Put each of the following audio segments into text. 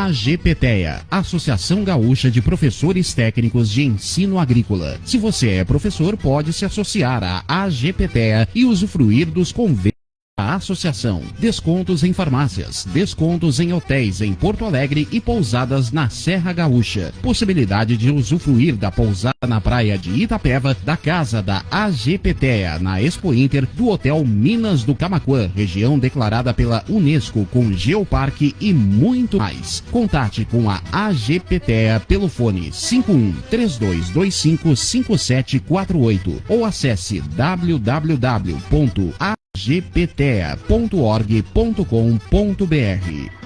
AGPTEA, Associação Gaúcha de Professores Técnicos de Ensino Agrícola. Se você é professor, pode se associar à AGPTEA e usufruir dos convênios da associação. Descontos em farmácias, descontos em hotéis em Porto Alegre e pousadas na Serra Gaúcha. Possibilidade de usufruir da pousada na praia de Itapeva, da casa da AGPTEA na Expo Inter, do Hotel Minas do Camaquã, região declarada pela Unesco com Geoparque e muito mais. Contate com a AGPTEA pelo fone 51-3225-5748 ou acesse www.agptea.org.com.br.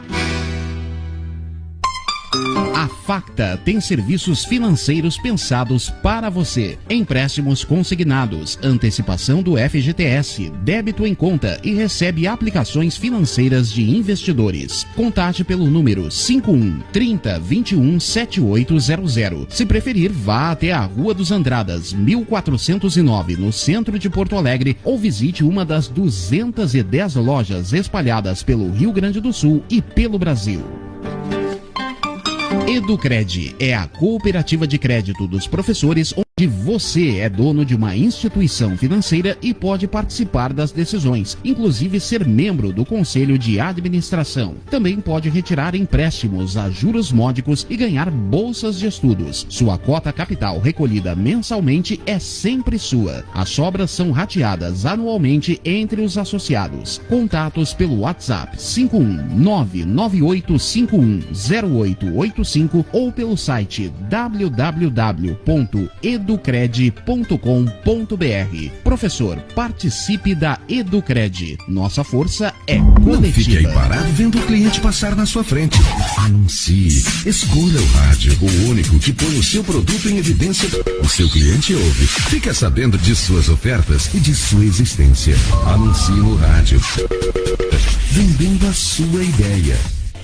A Facta tem serviços financeiros pensados para você. Empréstimos consignados, antecipação do FGTS, débito em conta e recebe aplicações financeiras de investidores. Contate pelo número 51 30 21 7800. Se preferir, vá até a Rua dos Andradas, 1409, no centro de Porto Alegre, ou visite uma das 210 lojas espalhadas pelo Rio Grande do Sul e pelo Brasil. Educred é a cooperativa de crédito dos professores onde você é dono de uma instituição financeira e pode participar das decisões, inclusive ser membro do conselho de administração. Também pode retirar empréstimos a juros módicos e ganhar bolsas de estudos. Sua cota capital recolhida mensalmente é sempre sua. As sobras são rateadas anualmente entre os associados. Contatos pelo WhatsApp 51998510885 ou pelo site www.educred.com.br. Professor, participe da Educred. Nossa força é coletiva. Não fique aí parado vendo o cliente passar na sua frente. Anuncie. Escolha o rádio, o único que põe o seu produto em evidência. O seu cliente ouve. Fica sabendo de suas ofertas e de sua existência. Anuncie no rádio. Vendendo a sua ideia.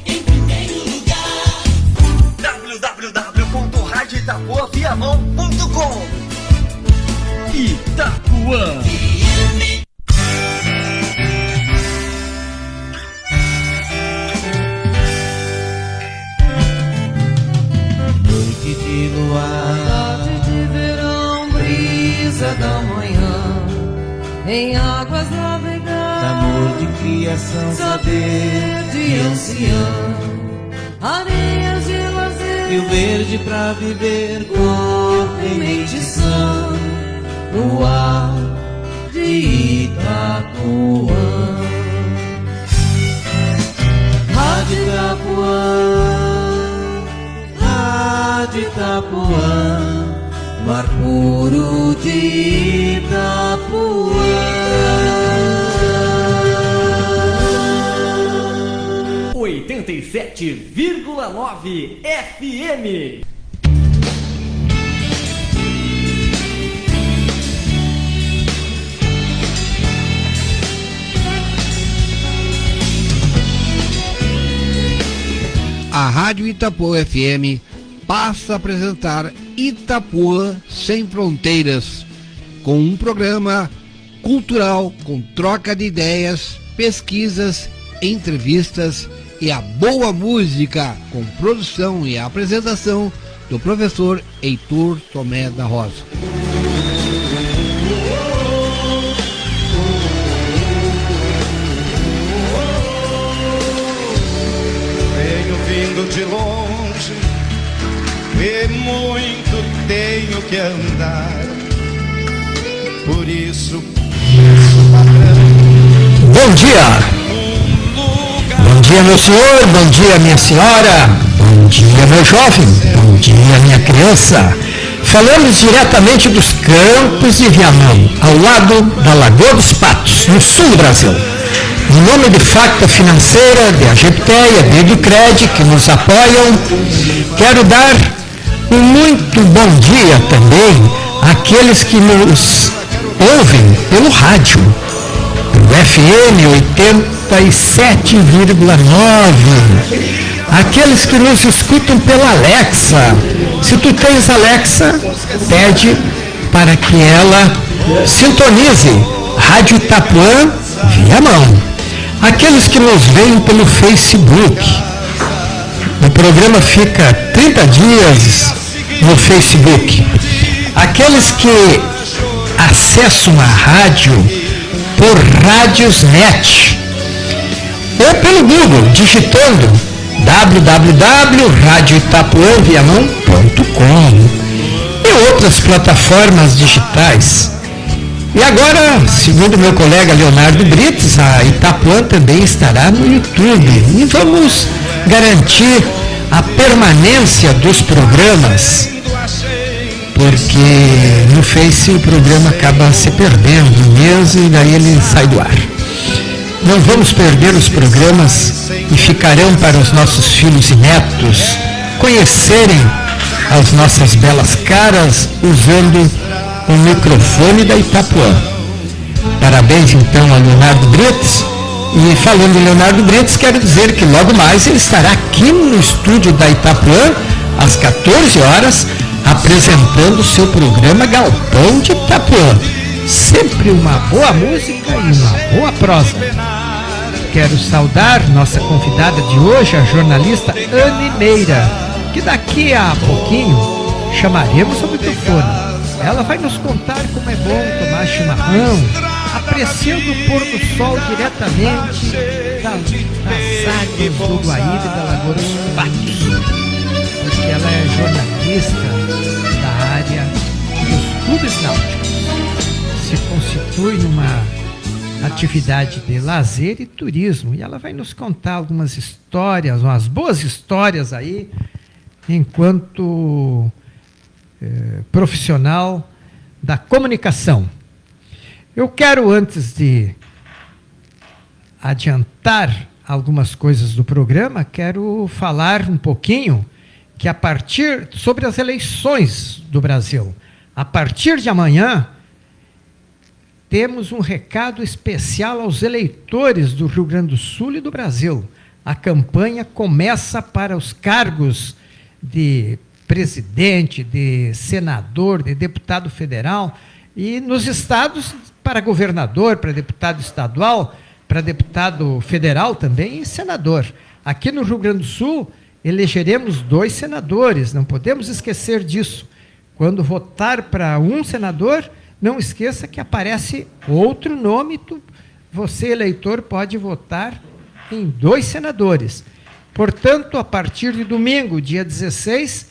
Em primeiro lugar, www.radioitapuaviamão.com. Itapuã. Noite de luar, tarde de verão, brisa da manhã, em águas navegar, amor de criação, saber de ancião, areias de lazer, rio verde pra viver, corpo e mente sã, no ar de Itapuã. Rádio Itapuã, Rádio Itapuã, mar puro de Itapuã. 87,9 FM. A Rádio Itapuã FM passa a apresentar Itapuã Sem Fronteiras, com um programa cultural com troca de ideias, pesquisas, entrevistas e a boa música, com produção e apresentação do professor Heitor Tomé da Rosa. Venho vindo de longe e muito tenho que andar, por isso bom dia! Bom dia, meu senhor, bom dia, minha senhora, bom dia, meu jovem, bom dia, minha criança. Falamos diretamente dos Campos de Viamão, ao lado da Lagoa dos Patos, no sul do Brasil. Em nome de Facta Financeira, de AGPTEA, de Educred, que nos apoiam, quero dar um muito bom dia também àqueles que nos ouvem pelo rádio, pelo FM 87,9, aqueles que nos escutam pela Alexa. Se tu tens Alexa, pede para que ela sintonize Rádio Itapuã Viamão. Aqueles que nos veem pelo Facebook, no programa fica 30 dias no Facebook. Aqueles que acessam a rádio por Radiosnet ou pelo Google, digitando www.radioitapuãviamão.com e outras plataformas digitais. E agora, segundo meu colega Leonardo Brites, a Itapuã também estará no YouTube. E vamos garantir a permanência dos programas, porque no Face o programa acaba se perdendo mesmo e daí ele sai do ar. Não vamos perder os programas e ficarão para os nossos filhos e netos conhecerem as nossas belas caras usando o microfone da Itapuã. Parabéns então a Leonardo Brites. E falando em Leonardo Brites, quero dizer que logo mais ele estará aqui no estúdio da Itapuã às 14 horas apresentando o seu programa Galpão de Itapuã. Sempre uma boa música e uma boa prosa. Quero saudar nossa convidada de hoje, a jornalista Anne Meira, que daqui a pouquinho chamaremos ao microfone. Ela vai nos contar como é bom tomar chimarrão, apreciando o pôr do sol diretamente das águas do Guaíba e da Lagoa dos Patos, porque ela é jornalista da área dos clubes náuticos. Se constitui numa atividade de lazer e turismo, e ela vai nos contar algumas histórias, umas boas histórias aí, enquanto profissional da comunicação. Eu quero, antes de adiantar algumas coisas do programa, quero falar um pouquinho que sobre as eleições do Brasil. A partir de amanhã, temos um recado especial aos eleitores do Rio Grande do Sul e do Brasil. A campanha começa para os cargos de presidente, de senador, de deputado federal, e nos estados para governador, para deputado estadual, para deputado federal também e senador. Aqui no Rio Grande do Sul, elegeremos 2 senadores, não podemos esquecer disso. Quando votar para um senador, não esqueça que aparece outro nome, você, eleitor, pode votar em 2 senadores. Portanto, a partir de domingo, dia 16,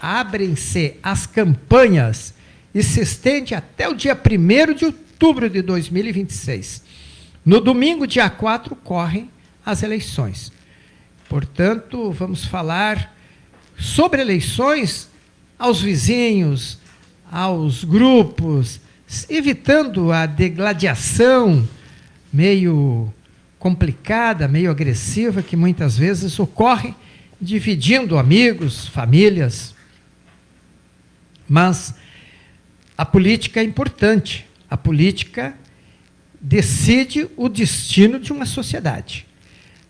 abrem-se as campanhas e se estende até o dia 1º de outubro de 2026. No domingo, dia 4, correm as eleições. Portanto, vamos falar sobre eleições aos vizinhos, aos grupos, evitando a degladiação meio complicada, meio agressiva, que muitas vezes ocorre, dividindo amigos, famílias. Mas a política é importante. A política decide o destino de uma sociedade.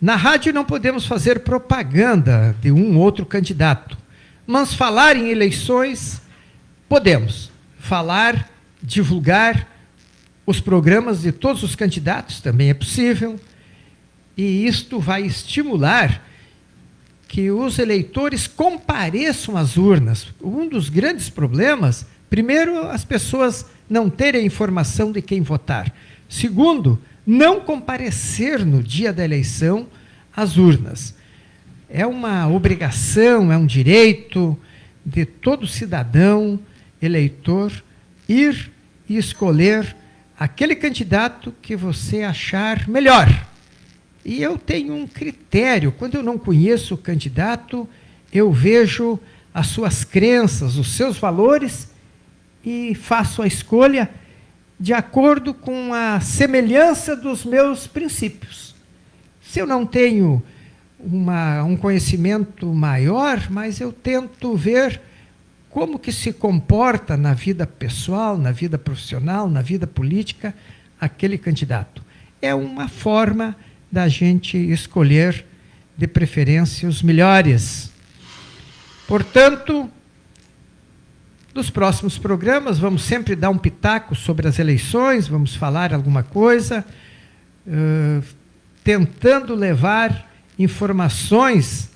Na rádio não podemos fazer propaganda de um ou outro candidato, mas falar em eleições podemos. Falar, divulgar os programas de todos os candidatos também é possível, e isto vai estimular que os eleitores compareçam às urnas. Um dos grandes problemas, primeiro, as pessoas não terem informação de quem votar. Segundo, não comparecer no dia da eleição às urnas. É uma obrigação, é um direito de todo cidadão, eleitor, ir e escolher aquele candidato que você achar melhor. E eu tenho um critério. Quando eu não conheço o candidato, eu vejo as suas crenças, os seus valores e faço a escolha de acordo com a semelhança dos meus princípios. Se eu não tenho um conhecimento maior, mas eu tento ver como que se comporta na vida pessoal, na vida profissional, na vida política, aquele candidato. É uma forma da gente escolher, de preferência, os melhores. Portanto, nos próximos programas, vamos sempre dar um pitaco sobre as eleições, vamos falar alguma coisa, tentando levar informações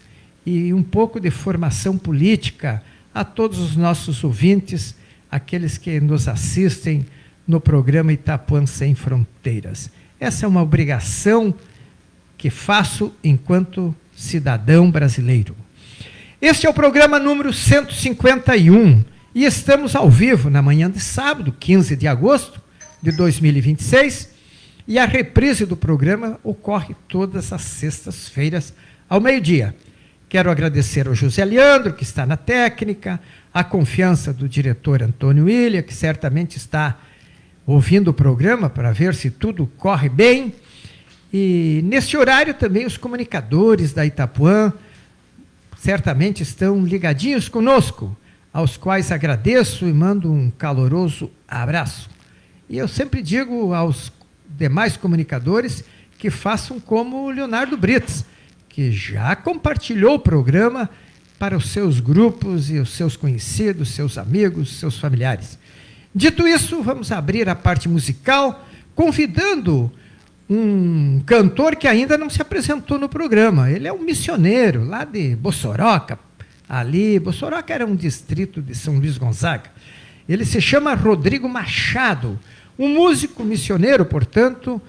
e um pouco de formação política a todos os nossos ouvintes, aqueles que nos assistem no programa Itapuã Sem Fronteiras. Essa é uma obrigação que faço enquanto cidadão brasileiro. Este é o programa número 151 e estamos ao vivo na manhã de sábado, 15 de agosto de 2026, e a reprise do programa ocorre todas as sextas-feiras ao meio-dia. Quero agradecer ao José Leandro, que está na técnica, a confiança do diretor Antônio William, que certamente está ouvindo o programa para ver se tudo corre bem. E nesse horário também os comunicadores da Itapuã certamente estão ligadinhos conosco, aos quais agradeço e mando um caloroso abraço. E eu sempre digo aos demais comunicadores que façam como o Leonardo Brits, que já compartilhou o programa para os seus grupos e os seus conhecidos, seus amigos, seus familiares. Dito isso, vamos abrir a parte musical, convidando um cantor que ainda não se apresentou no programa. Ele é um missioneiro lá de Bossoroca, ali. Bossoroca era um distrito de São Luís Gonzaga. Ele se chama Rodrigo Machado, um músico missioneiro, portanto,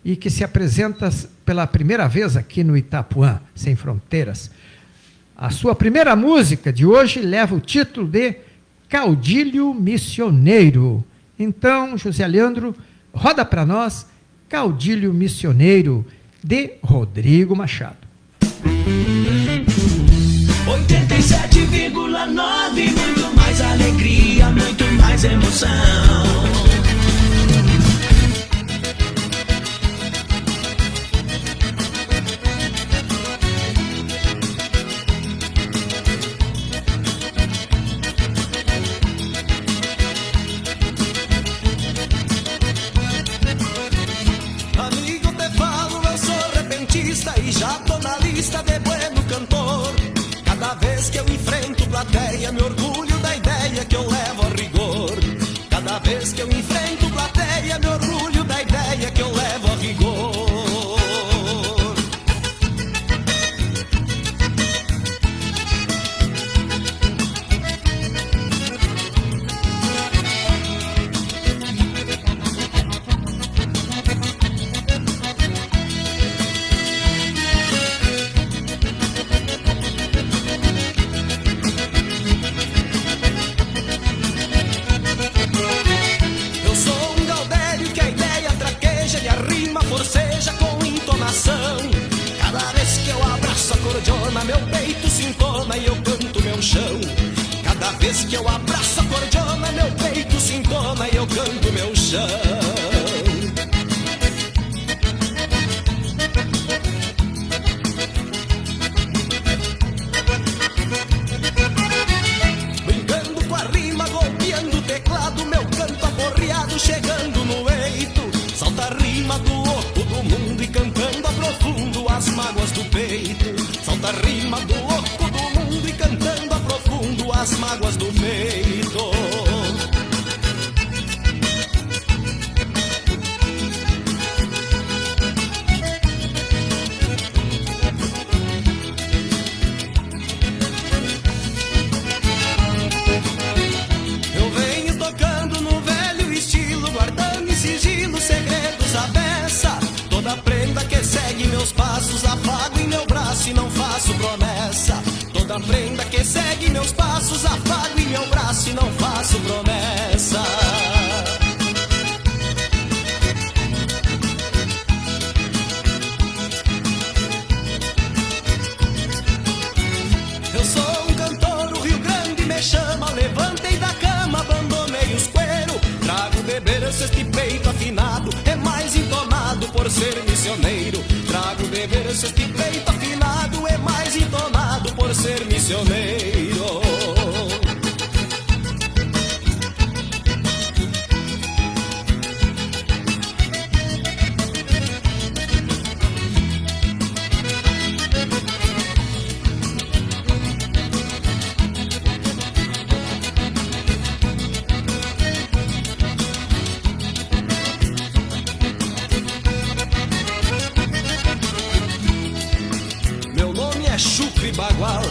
e que se apresenta pela primeira vez aqui no Itapuã Sem Fronteiras. A sua primeira música de hoje leva o título de Caudilho Missioneiro. Então, José Leandro, roda para nós Caudilho Missioneiro, de Rodrigo Machado. 87,9, muito mais alegria, muito mais emoção. E já tô na lista de bueno cantor. Cada vez que eu enfrento plateia, me orgulho da ideia que eu levo a rigor. Cada vez que eu enfrento plateia, me orgulho da ideia que eu levo a rigor. Cada vez que eu abraço a cordiona, meu peito se entona e eu canto meu chão. Cada vez que eu abraço a cordiona, meu peito se entona e eu canto meu chão. Brincando com a rima, golpeando o teclado, meu canto aporreado chegando no eito. Salta a rima do oco do mundo e cantando aprofundo as mágoas do peito. Salta a rima do oco do mundo e cantando aprofundo as mágoas do peito. Eu venho tocando no velho estilo, guardando em sigilo segredos à beça. Toda prenda que segue meus passos, afago em meu braço e não faço promessa. Toda prenda que segue meus passos, afago em meu braço e não faço promessa. Eu sou um cantor, o Rio Grande me chama. Levantei da cama, abandonei os cueros. Trago beber este peito afinado, é mais entonado por ser missioneiro. Trago beber este peito afinado, é mais entonado por ser missioneiro. e bagual,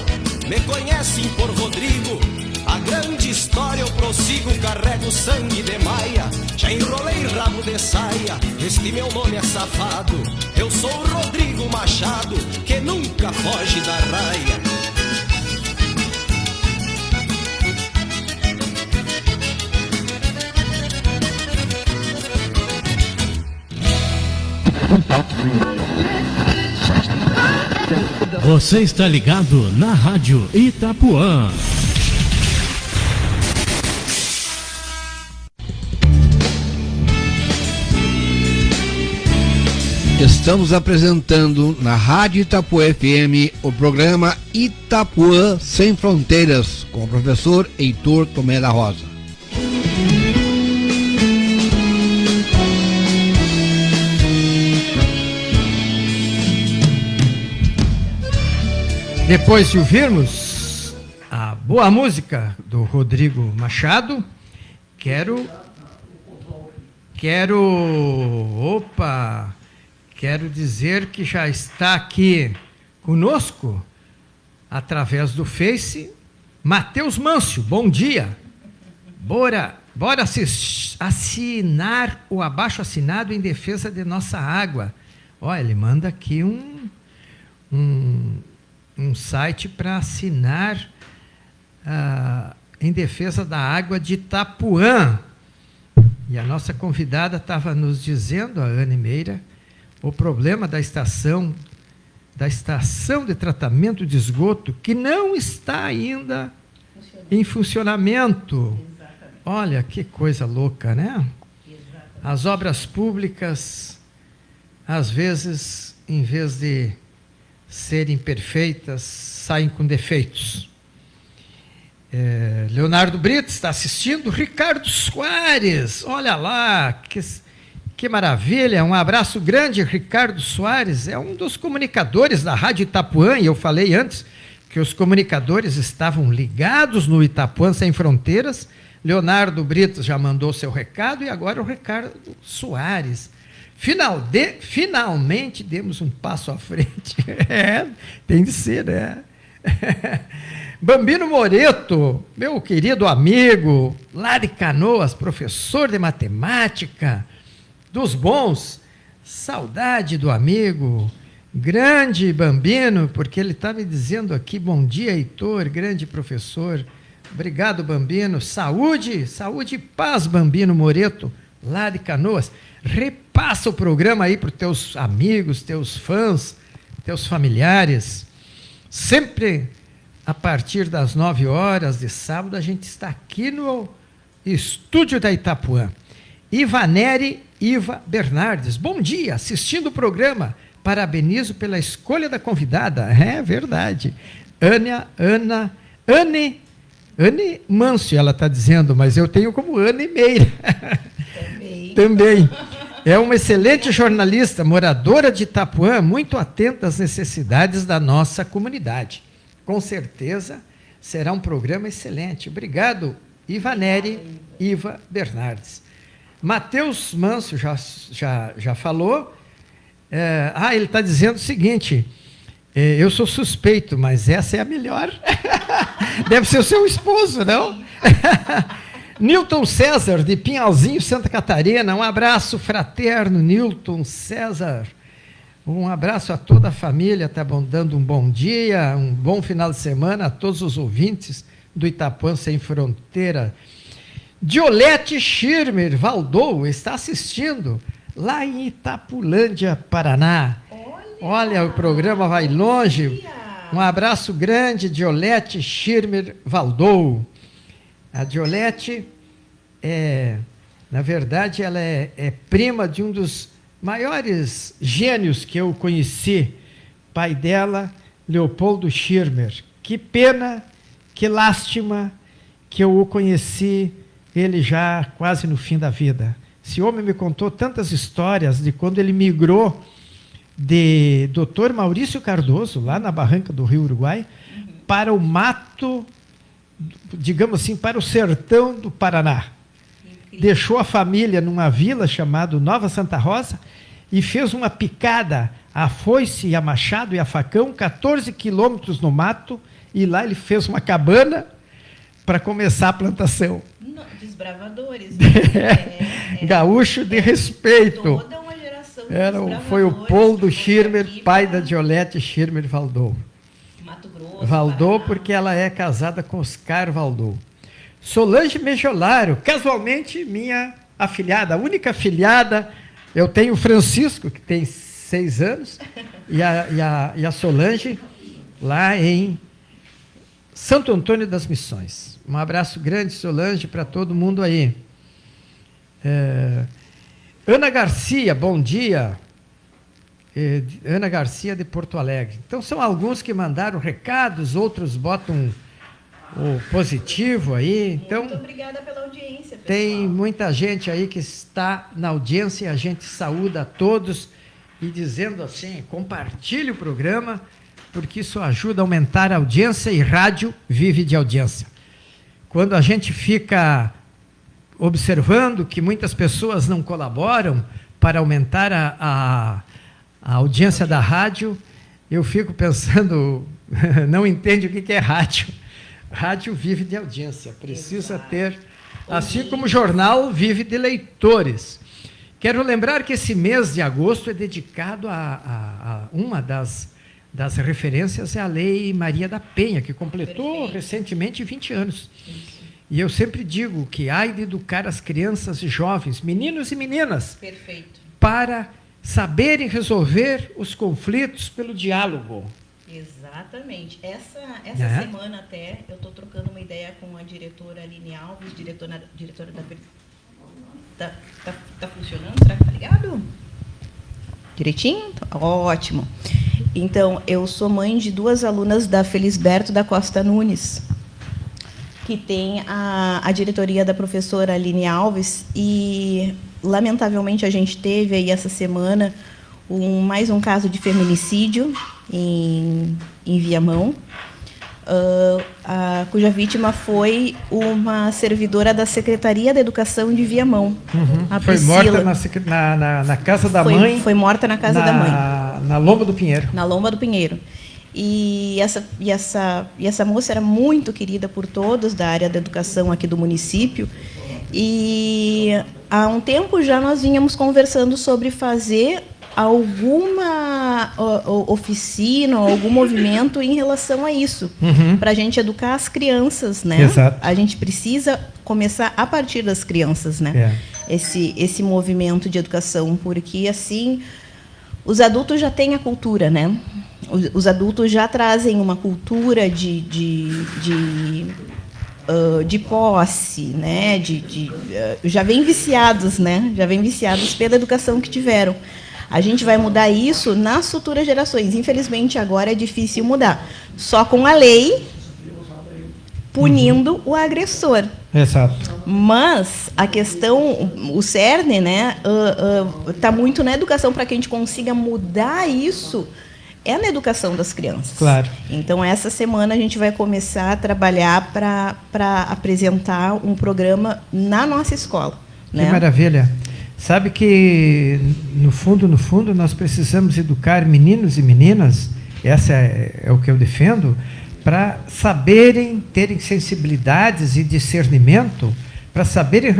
me conhecem por Rodrigo. A grande história eu prossigo, carrego sangue de maia, já enrolei rabo de saia, este meu nome é safado. Eu sou o Rodrigo Machado, que nunca foge da raia. Você está ligado na Rádio Itapuã. Estamos apresentando na Rádio Itapuã FM o programa Itapuã Sem Fronteiras, com o professor Heitor Tomé da Rosa. Depois de ouvirmos a boa música do Rodrigo Machado, quero dizer que já está aqui conosco, através do Face, Matheus Mâncio. Bom dia. Bora assinar o abaixo-assinado em defesa de nossa água. Olha, ele manda aqui um site para assinar em defesa da água de Itapuã. E a nossa convidada estava nos dizendo, a Anne Meira, o problema da estação de tratamento de esgoto, que não está ainda em funcionamento. Exatamente. Olha, que coisa louca, né? Exatamente. As obras públicas, às vezes, em vez de serem perfeitas, saem com defeitos. Leonardo Brito está assistindo. Ricardo Soares, olha lá, que maravilha, um abraço grande. Ricardo Soares é um dos comunicadores da Rádio Itapuã, e eu falei antes que os comunicadores estavam ligados no Itapuã Sem Fronteiras. Leonardo Brito já mandou seu recado, e agora o Ricardo Soares. Finalmente demos um passo à frente. Tem de ser, né? Bambino Moreto, meu querido amigo, lá de Canoas, professor de matemática, dos bons, saudade do amigo, grande Bambino, porque ele está me dizendo aqui, bom dia, Heitor, grande professor. Obrigado, Bambino. Saúde e paz, Bambino Moreto, lá de Canoas. Repassa o programa aí para os teus amigos, teus fãs, teus familiares. Sempre a partir das 9 horas de sábado, a gente está aqui no estúdio da Itapuã. Iva Bernardes, bom dia, assistindo o programa. Parabenizo pela escolha da convidada. É verdade. Anne Mâncio, ela está dizendo, mas eu tenho como Anne Meira. Também. É uma excelente jornalista, moradora de Itapuã, muito atenta às necessidades da nossa comunidade. Com certeza será um programa excelente. Obrigado, Iva Bernardes. Matheus Mâncio já falou. Ele está dizendo o seguinte, eu sou suspeito, mas essa é a melhor. Deve ser o seu esposo, não? Nilton César, de Pinhalzinho, Santa Catarina, um abraço fraterno, Nilton César. Um abraço a toda a família, está dando um bom dia, um bom final de semana a todos os ouvintes do Itapuã Sem Fronteira. Diolete Schirmer Valdou está assistindo lá em Itapulândia, Paraná. Olha, o programa vai longe. Um abraço grande, Diolete Schirmer Valdou. A Diolete, na verdade, ela é prima de um dos maiores gênios que eu conheci, pai dela, Leopoldo Schirmer. Que pena, que lástima que eu o conheci, ele já quase no fim da vida. Esse homem me contou tantas histórias de quando ele migrou de Dr. Maurício Cardoso, lá na barranca do Rio Uruguai, para o mato, digamos assim, para o sertão do Paraná. Deixou a família numa vila chamada Nova Santa Rosa e fez uma picada a foice e a machado e a facão, 14 quilômetros no mato, e lá ele fez uma cabana para começar a plantação. Desbravadores. Gaúcho de respeito. Toda uma geração de foi o Paul do Schirmer, pai da Diolete Schirmer Valdou. Mato Grosso. Valdou porque ela é casada com Oscar Valdou. Solange Mejolaro, casualmente minha afilhada, a única afilhada. Eu tenho o Francisco, que tem 6 anos, e a Solange, lá em Santo Antônio das Missões. Um abraço grande, Solange, para todo mundo aí. Ana Garcia, bom dia. Ana Garcia de Porto Alegre. Então, são alguns que mandaram recados, outros botam o positivo aí. Então, muito obrigada pela audiência, pessoal. Tem muita gente aí que está na audiência, a gente saúda a todos e dizendo assim, compartilhe o programa, porque isso ajuda a aumentar a audiência e rádio vive de audiência. Quando a gente fica observando que muitas pessoas não colaboram para aumentar a audiência da rádio, eu fico pensando, não entende o que é rádio. Rádio vive de audiência, precisa ter, assim como o jornal vive de leitores. Quero lembrar que esse mês de agosto é dedicado a uma das referências, é a Lei Maria da Penha, que completou recentemente 20 anos. E eu sempre digo que há de educar as crianças e jovens, meninos e meninas, para saberem resolver os conflitos pelo diálogo. Exatamente. Essa semana até, eu estou trocando uma ideia com a diretora Aline Alves, diretora da... Tá funcionando? Será que tá ligado? Direitinho? Ótimo. Então, eu sou mãe de 2 alunas da Felisberto da Costa Nunes, que tem a diretoria da professora Aline Alves, e, lamentavelmente, a gente teve aí essa semana mais um caso de feminicídio em Viamão, cuja vítima foi uma servidora da Secretaria da Educação de Viamão. A foi morta na casa da mãe. Foi morta na casa da mãe. Na Lomba do Pinheiro. Na Lomba do Pinheiro. E essa moça era muito querida por todos da área da educação aqui do município. E há um tempo já nós vínhamos conversando sobre fazer alguma oficina, algum movimento em relação a isso, para a gente educar as crianças, né? Exato. A gente precisa começar a partir das crianças, né? Esse movimento de educação, porque assim os adultos já têm a cultura, né? Os adultos já trazem uma cultura de posse, né? Já vêm viciados, né? Já vêm viciados pela educação que tiveram. A gente vai mudar isso nas futuras gerações. Infelizmente, agora é difícil mudar. Só com a lei punindo o agressor. Exato. Mas a questão, o cerne, né, tá muito na educação, para que a gente consiga mudar isso, é na educação das crianças. Claro. Então, essa semana a gente vai começar a trabalhar para apresentar um programa na nossa escola. Que né? maravilha. Sabe que, no fundo, nós precisamos educar meninos e meninas, essa é o que eu defendo, para saberem, terem sensibilidades e discernimento, para saberem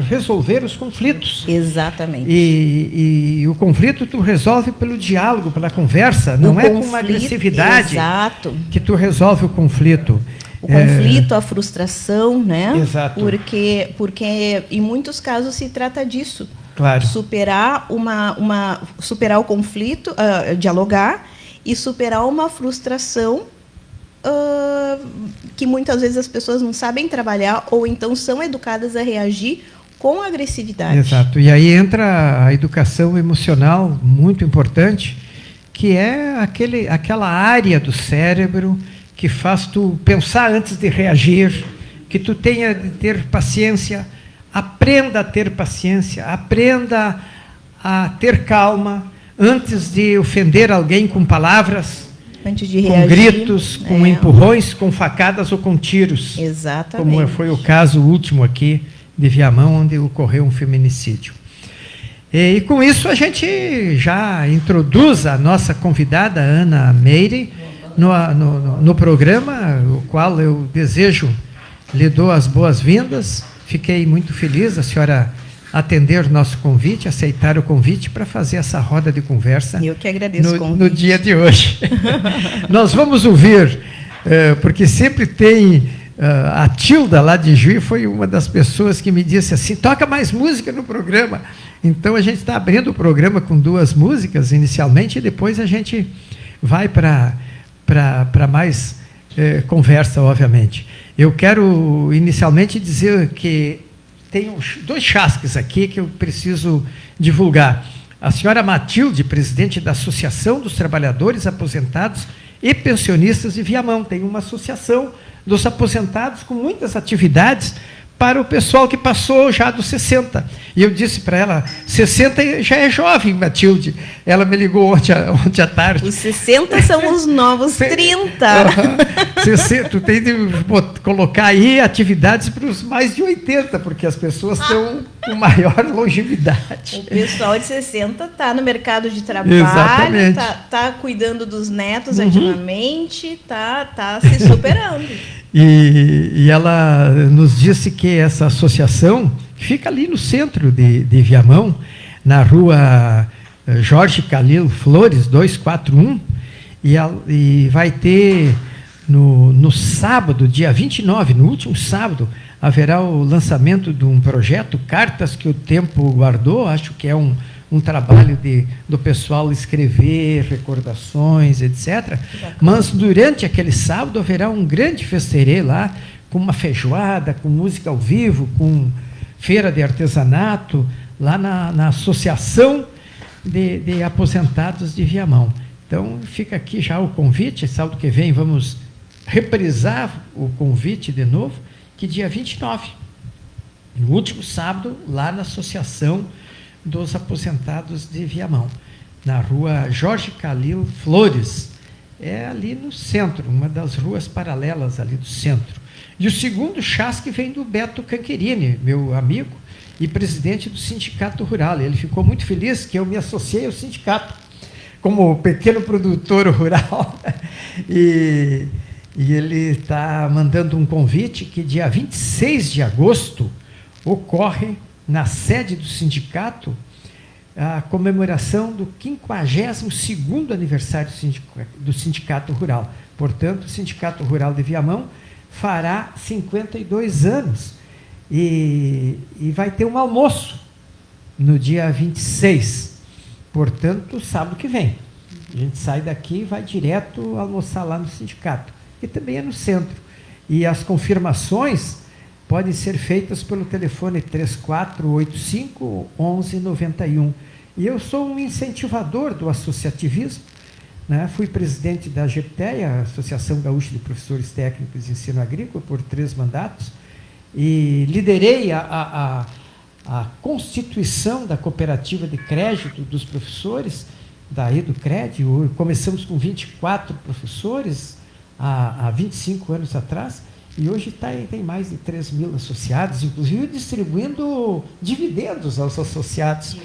resolver os conflitos. Exatamente. E o conflito tu resolve pelo diálogo, pela conversa, não é com uma agressividade que tu resolve o conflito. O conflito, a frustração, né? Exato. Porque em muitos casos se trata disso. Claro. Superar superar o conflito, dialogar e superar uma frustração que muitas vezes as pessoas não sabem trabalhar ou então são educadas a reagir com agressividade. Exato. E aí entra a educação emocional, muito importante, que é aquela área do cérebro que faz tu pensar antes de reagir, que tu tenha de ter paciência, aprenda a ter paciência, aprenda a ter calma, antes de ofender alguém com palavras, antes de com reagir, gritos, com empurrões, com facadas ou com tiros. Exatamente. Como foi o caso último aqui de Viamão, onde ocorreu um feminicídio. E com isso a gente já introduz a nossa convidada, Ana Meire, no programa, o qual eu lhe dou as boas-vindas. Fiquei muito feliz a senhora atender o nosso convite, aceitar o convite para fazer essa roda de conversa. Eu que agradeço o convite. No dia de hoje. Nós vamos ouvir, porque sempre tem... a Tilda, lá de Juiz, foi uma das pessoas que me disse assim, toca mais música no programa. Então, a gente está abrindo o programa com 2 músicas, inicialmente, e depois a gente vai para mais conversa, obviamente. Eu quero, inicialmente, dizer que tem 2 chasques aqui que eu preciso divulgar. A senhora Matilde, presidente da Associação dos Trabalhadores Aposentados e Pensionistas de Viamão, tem uma associação dos aposentados com muitas atividades para o pessoal que passou já dos 60. E eu disse para ela, 60 já é jovem, Matilde. Ela me ligou ontem à tarde. Os 60 são os novos 30. Tu tem de colocar aí atividades para os mais de 80, porque as pessoas estão com maior longevidade. O pessoal de 60 está no mercado de trabalho, está cuidando dos netos ativamente, está se superando. E ela nos disse que essa associação fica ali no centro de Viamão, na rua Jorge Calil Flores, 241, e vai ter no sábado, dia 29, no último sábado, haverá o lançamento de um projeto, Cartas que o Tempo Guardou. Acho que é um trabalho do pessoal escrever recordações, etc. Mas durante aquele sábado haverá um grande festerê lá, com uma feijoada, com música ao vivo, com feira de artesanato, lá na Associação de Aposentados de Viamão. Então, fica aqui já o convite. Sábado que vem vamos reprisar o convite de novo, que dia 29, no último sábado, lá na Associação dos Aposentados de Viamão, na rua Jorge Calil Flores, é ali no centro, uma das ruas paralelas ali do centro. E o segundo chasque vem do Beto Canquerini, meu amigo e presidente do Sindicato Rural. Ele ficou muito feliz que eu me associei ao sindicato, como pequeno produtor rural, e ele está mandando um convite que dia 26 de agosto ocorre na sede do sindicato a comemoração do 52º aniversário do Sindicato Rural. Portanto, o Sindicato Rural de Viamão fará 52 anos e vai ter um almoço no dia 26, portanto, sábado que vem. A gente sai daqui e vai direto almoçar lá no sindicato, que também é no centro. E as podem ser feitas pelo telefone 3485-1191. E eu sou um incentivador do associativismo, né? Fui presidente da AGPTEA, Associação Gaúcha de Professores Técnicos de Ensino Agrícola, por 3 mandatos, e liderei a constituição da cooperativa de crédito dos professores, da EduCred. Começamos com 24 professores há 25 anos atrás, e hoje tem mais de 3 mil associados, inclusive distribuindo dividendos aos associados,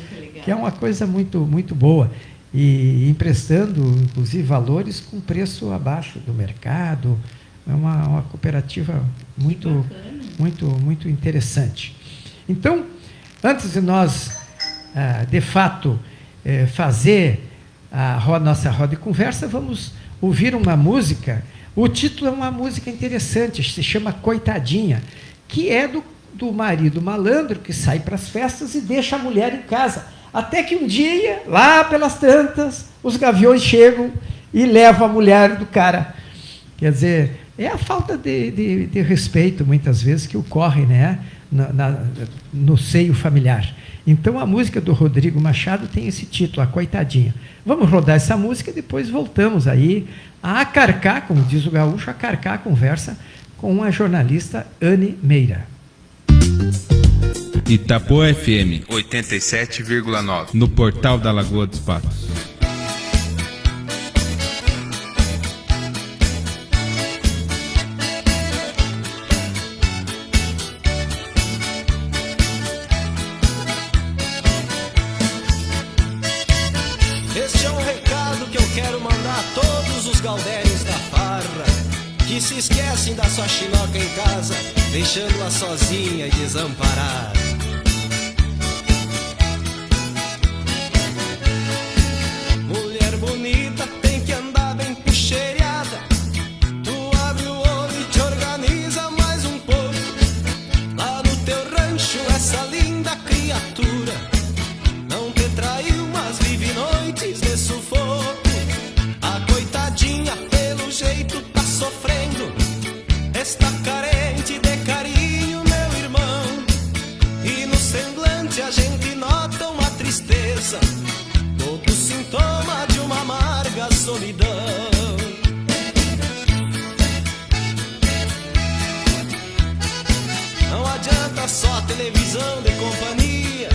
que é uma coisa muito, muito boa, e emprestando, inclusive, valores com preço abaixo do mercado. É uma cooperativa muito, muito, muito interessante. Então, antes de nós, de fato, fazer a nossa roda de conversa, vamos ouvir uma música. O título é uma música interessante, se chama Coitadinha, que é do marido malandro que sai para as festas e deixa a mulher em casa. Até que um dia, lá pelas tantas, os gaviões chegam e levam a mulher do cara. Quer dizer, é a falta de respeito, muitas vezes, que ocorre, né, no seio familiar. Então, a música do Rodrigo Machado tem esse título, A Coitadinha. Vamos rodar essa música e depois voltamos aí a acarcar, como diz o gaúcho, acarcar a conversa com a jornalista Anne Meira. Itapuã FM 87,9, no portal da Lagoa dos Patos. que se esquecem da sua chinoca em casa, deixando-a sozinha e desamparada. Mulher bonita tem que andar bem puxeirada. Tu abre o olho e te organiza mais um pouco. Lá no teu rancho essa linda criatura não te traiu, mas vive noites de sufoco. A coitadinha pelo jeito tá sofrendo, está carente de carinho, meu irmão. E no semblante a gente nota uma tristeza, todo sintoma de uma amarga solidão. Não adianta só televisão de companhia,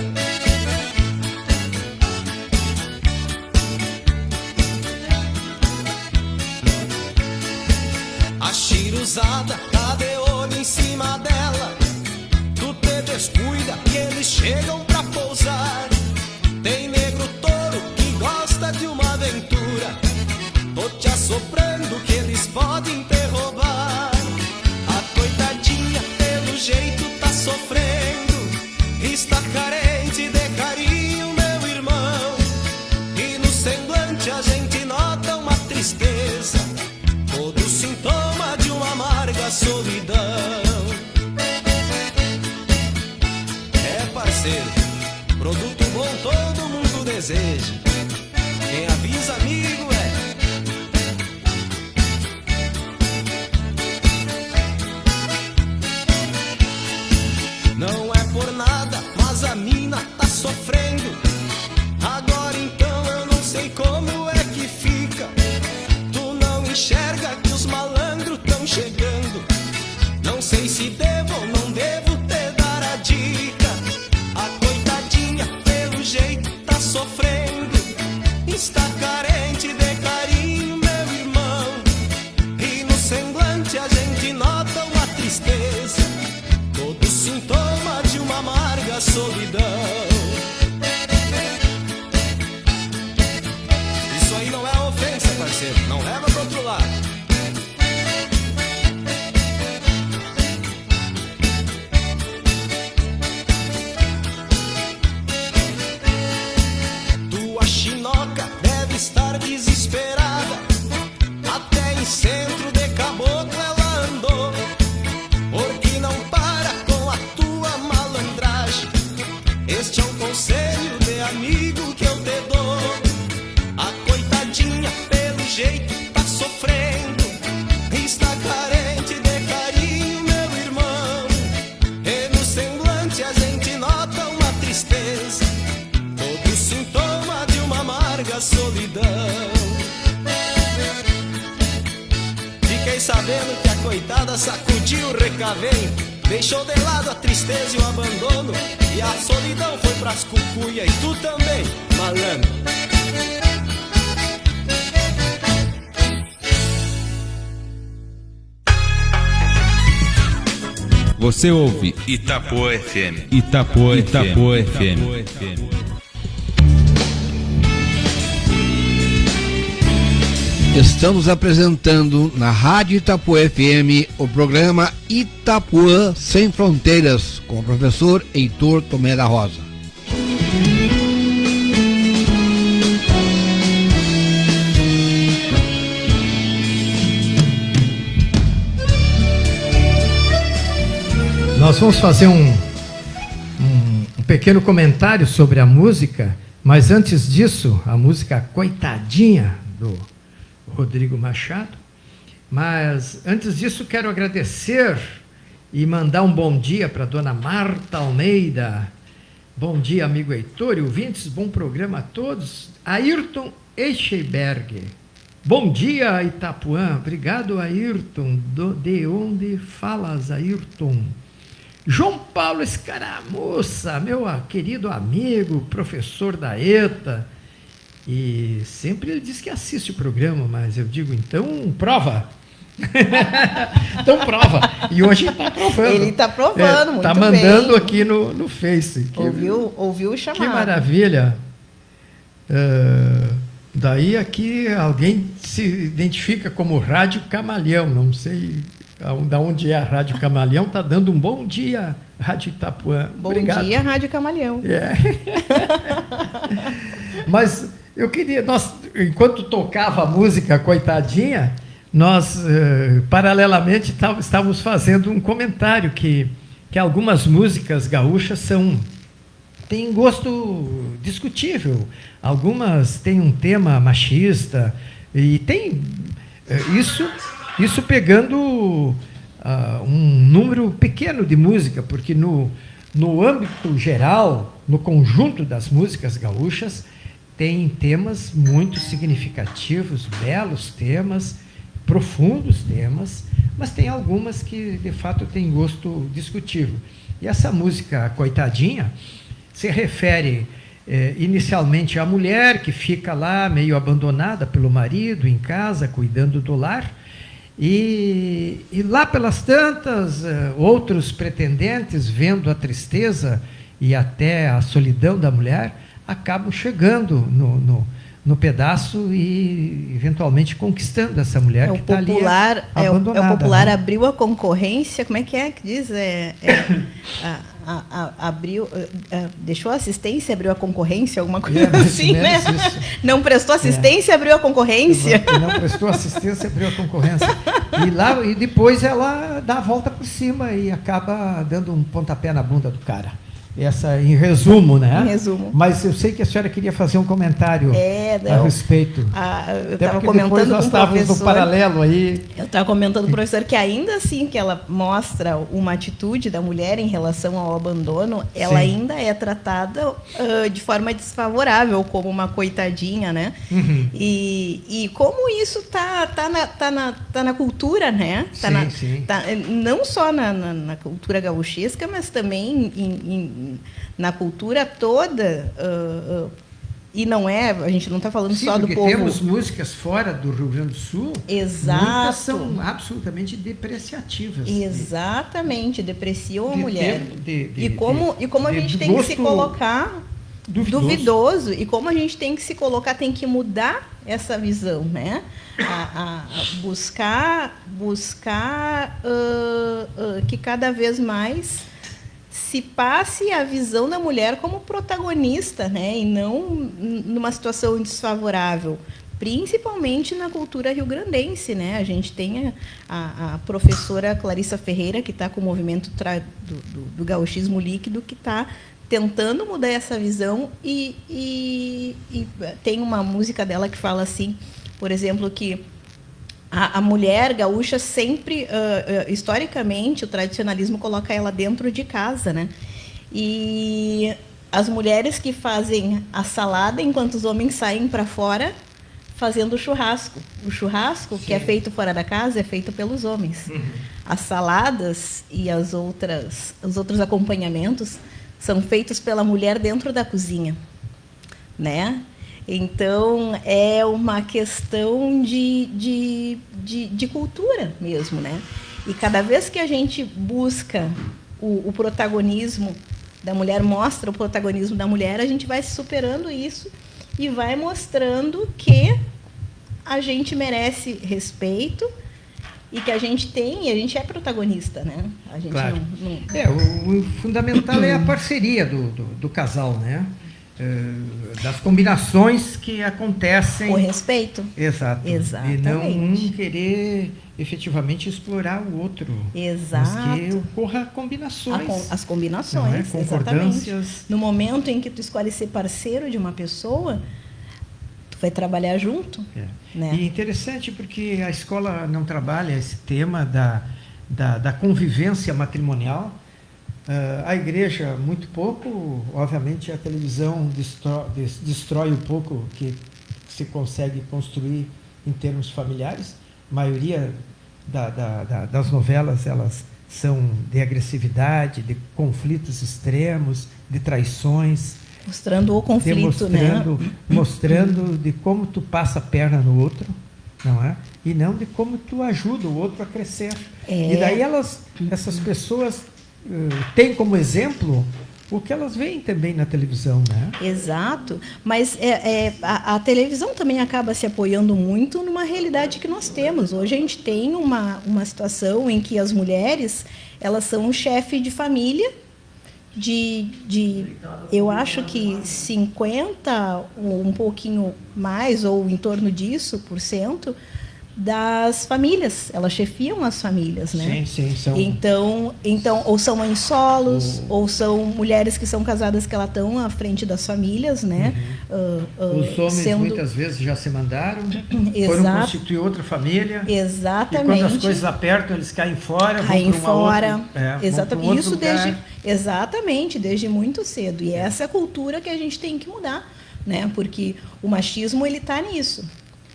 a chiruzada tá de olho em cima dela. Tu te descuida que eles chegam pra pousar. Tem negro touro que gosta de uma aventura, tô te assoprando que eles podem te roubar. A coitadinha pelo jeito tá sofrendo, está carente de carinho, meu irmão. E no semblante a gente nota uma tristeza, todo sintoma de uma amarga solidão. É, parceiro, produto bom todo mundo deseja. Quem avisa amigo é. Não é por nada, mas a mina tá sofrendo. Agora então eu não sei como é que fica. Tu não enxerga que os malandros tão chegando. Não sei se devo ou não devo te dar a dica. A coitadinha pelo jeito tá sofrendo, está carente de carinho, meu irmão. E no semblante a gente nota uma tristeza, todo sintoma de uma amarga solidão. Isso aí não é ofensa, parceiro, não leva pro outro lado. Tua chinoca deve estar desesperada, até em centro de caboclo ela andou, porque não para com a tua malandragem. Este é um conselho de amigo que eu te dou. A coitadinha pelo jeito tá sofrendo, está carente de carinho, meu irmão. E no semblante a gente nota uma tristeza, todo sintoma de uma amarga solidão. Fiquei sabendo que a coitada sacudiu o recavento, deixou de lado a tristeza e o abandono, e a solidão foi pras cucuia. E tu também, malandro. Você ouve Itapuã FM. Itapuã FM. Estamos apresentando na Rádio Itapuã FM o programa Itapuã Sem Fronteiras, com o professor Heitor Tomé da Rosa. Nós vamos fazer um pequeno comentário sobre a música, mas antes disso, a música Coitadinha, do Rodrigo Machado. Mas antes disso, quero agradecer e mandar um bom dia para a dona Marta Almeida. Bom dia, amigo Heitor e ouvintes, bom programa a todos. Ayrton Echeberg. Bom dia, Itapuã. Obrigado, Ayrton. De onde falas, Ayrton? João Paulo Escaramuça, meu querido amigo, professor da ETA, e sempre ele diz que assiste o programa, mas eu digo, então prova. Então prova. E hoje está provando. Ele está provando, muito bem. Está mandando aqui no Face. Ouviu o chamado. Que maravilha. Daí aqui alguém se identifica como Rádio Camaleão, não sei da onde é a Rádio Camaleão, está dando um bom dia, Rádio Itapuã. Obrigado. Bom dia, Rádio Camaleão. Mas eu queria, enquanto tocava a música Coitadinha, nós, paralelamente, estávamos fazendo um comentário que algumas músicas gaúchas têm gosto discutível. Algumas têm um tema machista e tem isso pegando um número pequeno de música, porque no âmbito geral, no conjunto das músicas gaúchas, tem temas muito significativos, belos temas, profundos temas, mas tem algumas que, de fato, têm gosto discutível. E essa música Coitadinha se refere inicialmente à mulher que fica lá meio abandonada pelo marido, em casa, cuidando do lar, e lá pelas tantas, outros pretendentes, vendo a tristeza e até a solidão da mulher, acabam chegando no pedaço e eventualmente conquistando essa mulher que está ali abandonada. O popular, né? Abriu a concorrência, como é que diz? Abriu, deixou a assistência, abriu a concorrência, alguma coisa assim, né? Isso. Não prestou assistência, abriu a concorrência. Não prestou assistência, abriu a concorrência. E depois ela dá a volta por cima e acaba dando um pontapé na bunda do cara. Essa em resumo, né? Em resumo. Mas eu sei que a senhora queria fazer um comentário a respeito. Eu estava comentando depois nós estávamos no paralelo aí. Eu estava comentando com o professor que ainda assim que ela mostra uma atitude da mulher em relação ao abandono, ela ainda é tratada de forma desfavorável, como uma coitadinha, né? Uhum. E como isso tá na cultura, né? Não só na cultura gauchesca, mas também na cultura toda, e não a gente não está falando só do povo. Temos músicas fora do Rio Grande do Sul. Exato. Muitas são absolutamente depreciativas. Exatamente, depreciam a mulher. E como a gente tem que se colocar duvidoso, e como a gente tem que se colocar, tem que mudar essa visão, né? Buscar que cada vez mais se passe a visão da mulher como protagonista, né? E não numa situação desfavorável, principalmente na cultura rio-grandense, né? A gente tem a professora Clarissa Ferreira, que está com o movimento do gauchismo líquido, que está tentando mudar essa visão, e tem uma música dela que fala assim, por exemplo, que a mulher gaúcha sempre, historicamente, o tradicionalismo coloca ela dentro de casa, né? E as mulheres que fazem a salada enquanto os homens saem para fora fazendo o churrasco. O churrasco, que é feito fora da casa, é feito pelos homens. Uhum. As saladas e os outros acompanhamentos são feitos pela mulher dentro da cozinha, né? Então, é uma questão de cultura mesmo, né? E cada vez que a gente busca o protagonismo da mulher, mostra o protagonismo da mulher, a gente vai superando isso e vai mostrando que a gente merece respeito e que a gente é protagonista, né? A gente claro. O fundamental é a parceria do casal, né? Das combinações que acontecem. Com respeito. Exato. Exatamente. E não um querer efetivamente explorar o outro. Exato. Mas que ocorra combinações. As combinações, concordâncias. Exatamente. No momento em que tu escolhe ser parceiro de uma pessoa, tu vai trabalhar junto. Né? E é interessante porque a escola não trabalha esse tema da convivência matrimonial. A igreja, muito pouco. Obviamente, a televisão destrói um pouco o que se consegue construir em termos familiares. A maioria das novelas, elas são de agressividade, de conflitos extremos, de traições. Mostrando o conflito, mostrando de como tu passa a perna no outro, não é? E não de como tu ajuda o outro a crescer. E daí essas pessoas tem como exemplo o que elas veem também na televisão, né? Exato, mas a televisão também acaba se apoiando muito numa realidade que nós temos. Hoje a gente tem uma situação em que as mulheres, elas são um chefe de família, eu acho que 50, ou um pouquinho mais, ou em torno disso, por cento, das famílias, elas chefiam as famílias, né? Sim, são... Então, ou são mães solos, ou são mulheres que são casadas que elas estão à frente das famílias, né? Os homens muitas vezes já se mandaram, foram constituir outra família. Exatamente. E quando as coisas apertam, eles caem fora, caem fora. Exatamente. Isso desde muito cedo. E essa é a cultura que a gente tem que mudar, né? Porque o machismo ele está nisso,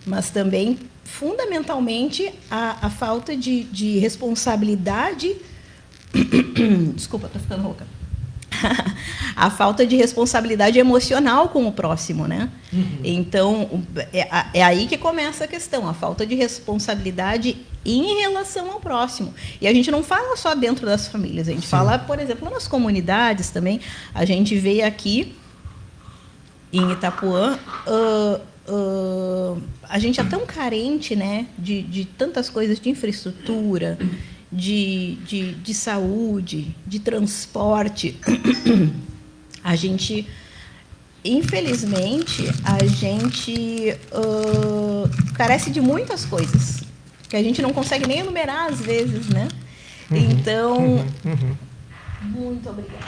mas também fundamentalmente a falta de responsabilidade. Desculpa, estou ficando rouca. A falta de responsabilidade emocional com o próximo, né? Então, é aí que começa a questão, a falta de responsabilidade em relação ao próximo. E a gente não fala só dentro das famílias, a gente fala, por exemplo, nas comunidades também. A gente vê aqui em Itapuã, a gente é tão carente, né, de tantas coisas, de infraestrutura, de saúde, de transporte. A gente, infelizmente, carece de muitas coisas que a gente não consegue nem enumerar às vezes, né? Então, muito obrigada.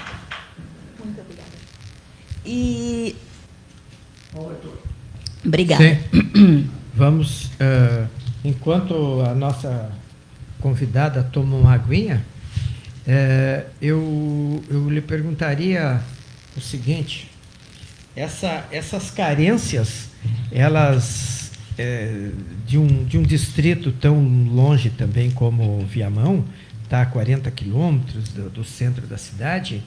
Muito obrigada. E... Obrigada. Vamos, enquanto a nossa convidada toma uma aguinha, eu lhe perguntaria o seguinte: essas carências, elas de um distrito tão longe também como Viamão, está a 40 quilômetros do centro da cidade,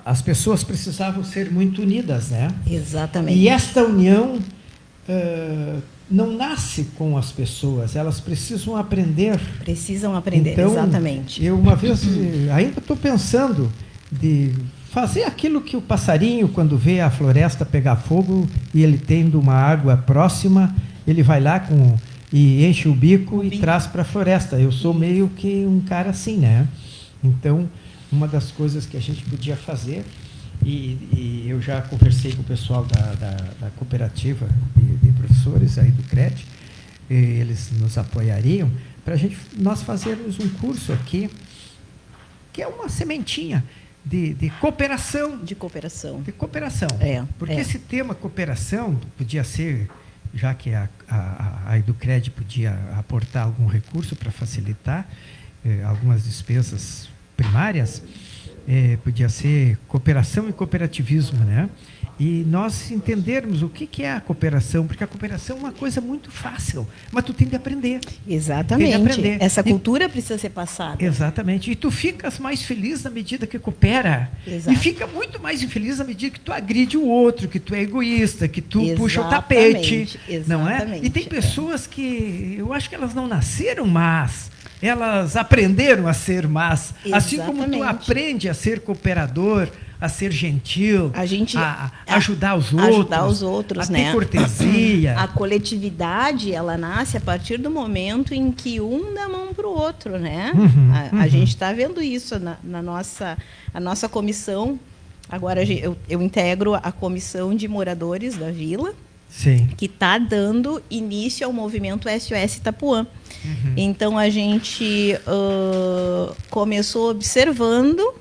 as pessoas precisavam ser muito unidas, né? Exatamente. E esta união não nasce com as pessoas, elas precisam aprender. Precisam aprender, então, exatamente. Eu uma vez, ainda estou pensando de fazer aquilo que o passarinho, quando vê a floresta pegar fogo e ele tendo uma água próxima, ele vai lá e enche o bico e traz para a floresta. Eu sou meio que um cara assim, né? Então, uma das coisas que a gente podia fazer, e eu já conversei com o pessoal da cooperativa de professores aí do CRED, eles nos apoiariam, para nós fazermos um curso aqui, que é uma sementinha de cooperação. De cooperação. De cooperação. Porque esse tema cooperação podia ser, já que a Educred podia aportar algum recurso para facilitar algumas despesas primárias, podia ser cooperação e cooperativismo, né? E nós entendermos o que é a cooperação, porque a cooperação é uma coisa muito fácil, mas tu tem de aprender. Exatamente. Tem de aprender. Essa cultura precisa ser passada. Exatamente. E tu ficas mais feliz na medida que coopera. Exato. E fica muito mais infeliz na medida que tu agride o outro, que tu é egoísta, que tu puxa o tapete. Não é? E tem pessoas que eu acho que elas não nasceram más, elas aprenderam a ser más. Exatamente. Assim como tu aprende a ser cooperador, a ser gentil, a ajudar os outros, a ter cortesia. A coletividade, ela nasce a partir do momento em que um dá a mão para o outro, né? A gente está vendo isso na nossa comissão. Agora eu integro a comissão de moradores da vila. Sim. Que está dando início ao movimento SOS Itapuã. Então, a gente começou observando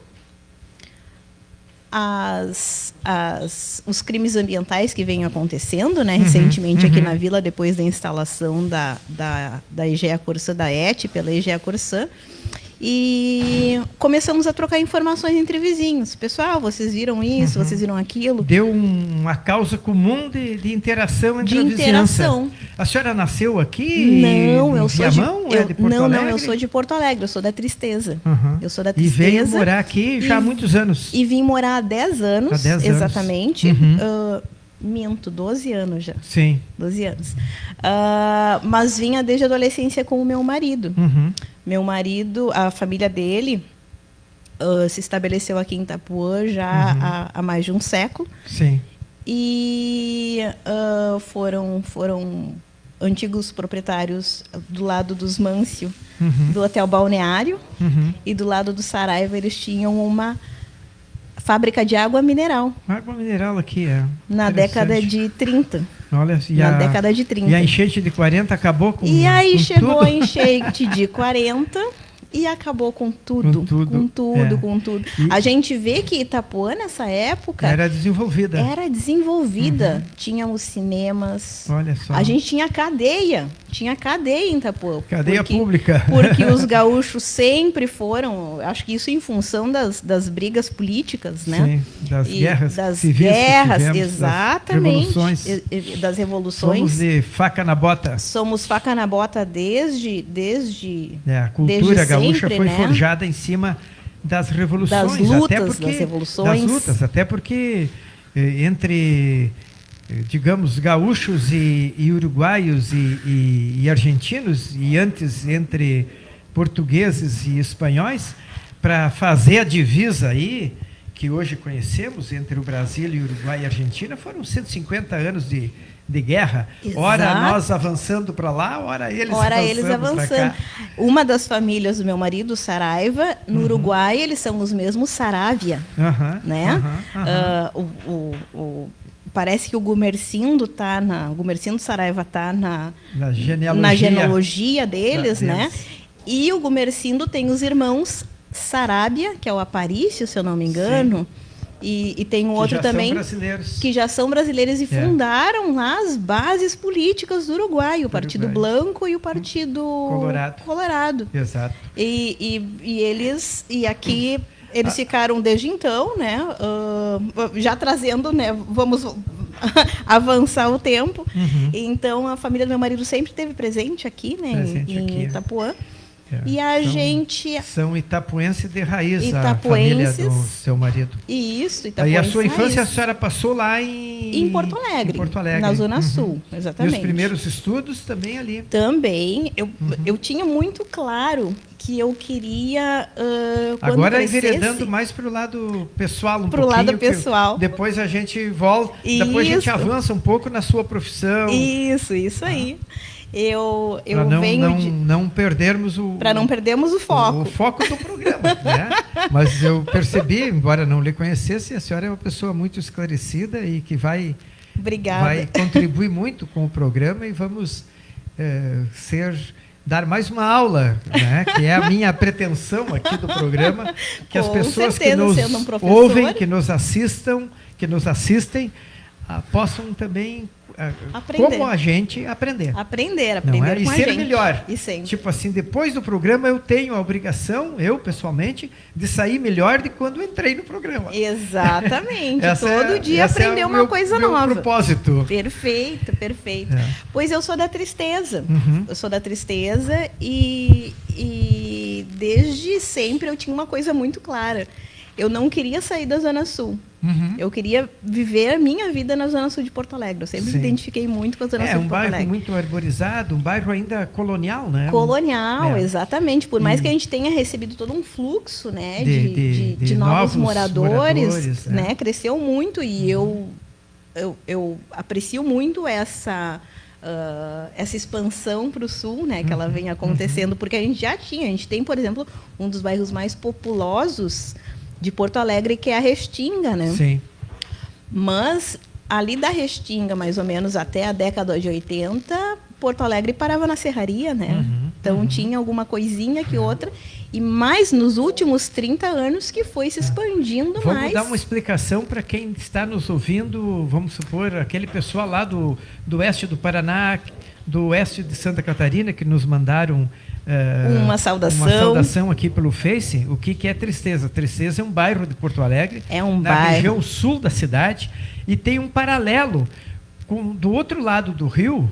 os crimes ambientais que vêm acontecendo, né, recentemente aqui na vila, depois da instalação da Egea Corsã, da ET, pela Egea Corsã. E começamos a trocar informações entre vizinhos. Pessoal, vocês viram isso, vocês viram aquilo? Deu uma causa comum de interação entre a vizinhança. A senhora nasceu aqui? Não, eu sou de Porto Alegre? Não, eu sou de Porto Alegre, eu sou da Tristeza. Eu sou da E Tristeza. veio morar aqui já há muitos anos. E vim morar há 10 anos, Há 10 anos. exatamente. Minto, 12 anos já. Sim. 12 anos. Mas vinha desde a adolescência com o meu marido. Meu marido, a família dele se estabeleceu aqui em Itapuã já há mais de um século. Sim. E foram antigos proprietários do lado dos Mâncio, do Hotel Balneário, e do lado do Saraiva eles tinham uma fábrica de água mineral. Água mineral aqui, é. Na década de 30. Olha, década de 30. E a enchente de 40 acabou com E aí com chegou tudo? a enchente de 40 e acabou com tudo. Com tudo. A gente vê que Itapuã, nessa época... Era desenvolvida. Tínhamos cinemas. Olha só. A gente tinha cadeia. Tinha cadeia em Itapuã. Cadeia pública. Porque os gaúchos sempre foram... Acho que isso em função das brigas políticas, né? Sim, das guerras civis guerras, que tivemos, exatamente. Das revoluções. Das revoluções. Somos de faca na bota. Somos faca na bota desde a cultura gaúcha sempre, foi né? forjada em cima das revoluções. Das lutas, até porque, das revoluções. Das lutas, até porque entre, digamos, gaúchos e uruguaios e argentinos, e antes entre portugueses e espanhóis, para fazer a divisa aí, que hoje conhecemos, entre o Brasil e o Uruguai e a Argentina, foram 150 anos de guerra. Exato. Ora nós avançando para lá, ora eles avançando. Pra cá. Uma das famílias do meu marido, Saraiva, no Uruguai, eles são os mesmos Saravia, né? Parece que o Gumercindo Saraiva está na genealogia deles, né? E o Gumercindo tem os irmãos Sarabia, que é o Aparício, se eu não me engano. E tem um outro também que já são brasileiros e fundaram lá as bases políticas do Uruguai, o Partido Blanco e o Partido Colorado. Exato. E aqui eles ficaram desde então, né? Já trazendo, né? Vamos avançar o tempo. Então a família do meu marido sempre esteve presente aqui, né? Em Itapuã. E a gente... São itapuenses de raiz, a família do seu marido. Isso, itapuense. E a sua infância a senhora passou lá em Porto Alegre. Em Porto Alegre. Na Zona Sul, exatamente. E os primeiros estudos também ali? Também. Eu tinha muito claro que eu queria... Agora enveredando mais para o lado pessoal um pouquinho. Para o lado pessoal. Depois a gente volta, depois a gente avança um pouco na sua profissão. Isso aí. Eu não perdermos para não perdermos o foco. O foco do programa, né? Mas eu percebi, embora não lhe conhecesse, a senhora é uma pessoa muito esclarecida e que vai contribuir muito com o programa e vamos dar mais uma aula, né? Que é a minha pretensão aqui do programa, que as pessoas que nos ouvem, que nos assistem, possam também como a gente aprender não é? E com ser a gente. melhor. E sempre. Tipo assim, depois do programa eu tenho a obrigação, eu pessoalmente, de sair melhor de quando entrei no programa. Exatamente. Todo dia aprender uma coisa nova. Propósito. Perfeito. Pois eu sou da tristeza. Eu sou da tristeza e desde sempre eu tinha uma coisa muito clara. Eu não queria sair da Zona Sul. Eu queria viver a minha vida na Zona Sul de Porto Alegre. Eu sempre me identifiquei muito com a Zona Sul de Porto Alegre. É um bairro muito arborizado, um bairro ainda colonial, né? Colonial, exatamente. Por mais que a gente tenha recebido todo um fluxo, né, de novos moradores, né? Cresceu muito e eu aprecio muito essa expansão para o sul, né, que ela vem acontecendo, porque a gente tem, por exemplo, um dos bairros mais populosos de Porto Alegre, que é a Restinga, né? Sim. Mas ali da Restinga, mais ou menos até a década de 80, Porto Alegre parava na serraria, né? Então tinha alguma coisinha que outra, e mais nos últimos 30 anos que foi se expandindo mais. Vamos dar uma explicação para quem está nos ouvindo, vamos supor, aquele pessoal lá do oeste do Paraná, do oeste de Santa Catarina, que nos mandaram uma saudação aqui pelo Face. O que é Tristeza? Tristeza é um bairro de Porto Alegre, na região sul da cidade, e tem um paralelo do outro lado do rio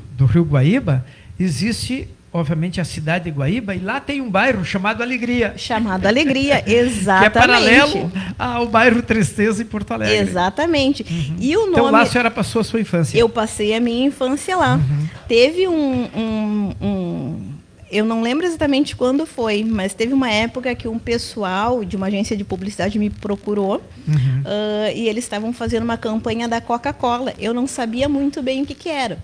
Guaíba. Existe, obviamente, a cidade de Guaíba, e lá tem um bairro chamado Alegria. Exatamente. Que é paralelo ao bairro Tristeza em Porto Alegre. Exatamente. E o nome... Então lá a senhora passou a sua infância. Eu passei a minha infância lá. Teve Eu não lembro exatamente quando foi, mas teve uma época que um pessoal de uma agência de publicidade me procurou e eles estavam fazendo uma campanha da Coca-Cola. Eu não sabia muito bem o que era,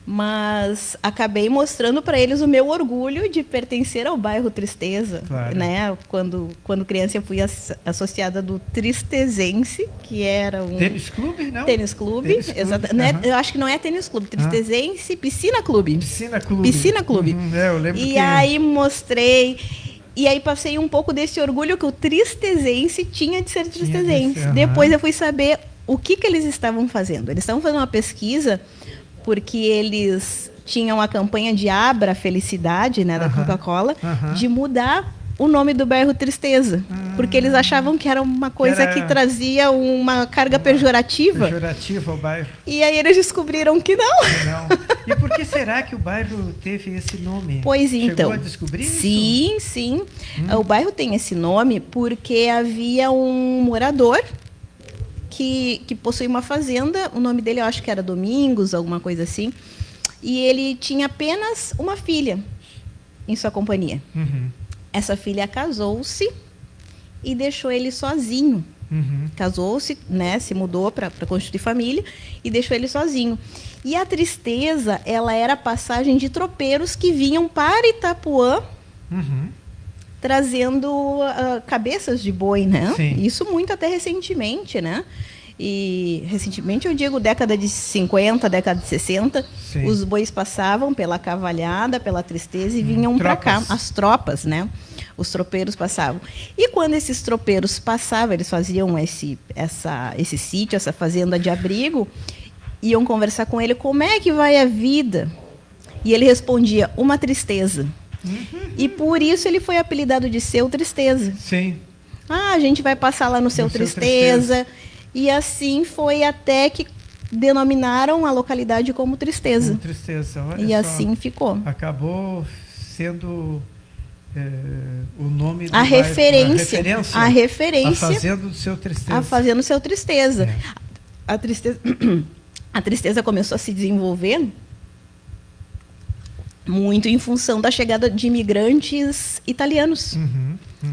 mas acabei mostrando para eles o meu orgulho de pertencer ao bairro Tristeza. Claro. Né? Quando criança eu fui associada do Tristezense, que era um... Tênis clube, não? Tênis clube, exatamente. Eu acho que não é tênis clube, Tristezense, Piscina Clube. Piscina clube. Piscina clube. Eu lembro e aí mostrei, e aí passei um pouco desse orgulho que o tristezense tinha de ser tristezense. Depois eu fui saber o que eles estavam fazendo. Eles estavam fazendo uma pesquisa porque eles tinham a campanha de Abra a Felicidade, né, da Coca-Cola, de mudar o nome do bairro Tristeza, porque eles achavam que era uma coisa que trazia uma carga pejorativa. Pejorativa ao bairro. E aí eles descobriram que não. E por que será que o bairro teve esse nome? Pois então. Chegou a descobrir sim, isso? Sim. O bairro tem esse nome porque havia um morador que possuía uma fazenda, o nome dele eu acho que era Domingos, alguma coisa assim, e ele tinha apenas uma filha em sua companhia. Essa filha casou-se e deixou ele sozinho. Casou-se, né, se mudou para constituir família e deixou ele sozinho. E a Tristeza, ela era a passagem de tropeiros que vinham para Itapuã trazendo cabeças de boi, né? Sim. Isso muito até recentemente, né? E recentemente eu digo década de 50, década de 60, Sim. Os bois passavam pela Cavalhada, pela Tristeza e vinham para cá, as tropas, né? Os tropeiros passavam. E quando esses tropeiros passavam, eles faziam esse sítio, essa fazenda de abrigo, iam conversar com ele, como é que vai a vida? E ele respondia, uma tristeza. E por isso ele foi apelidado de Seu Tristeza. Sim. A gente vai passar lá no Seu Tristeza. E assim foi até que denominaram a localidade como Tristeza. Tristeza, olha e só. assim ficou. Acabou sendo o nome do a bairro, referência. A referência. A fazenda do Seu Tristeza. A fazenda do Seu Tristeza. A Tristeza começou a se desenvolver muito em função da chegada de imigrantes italianos.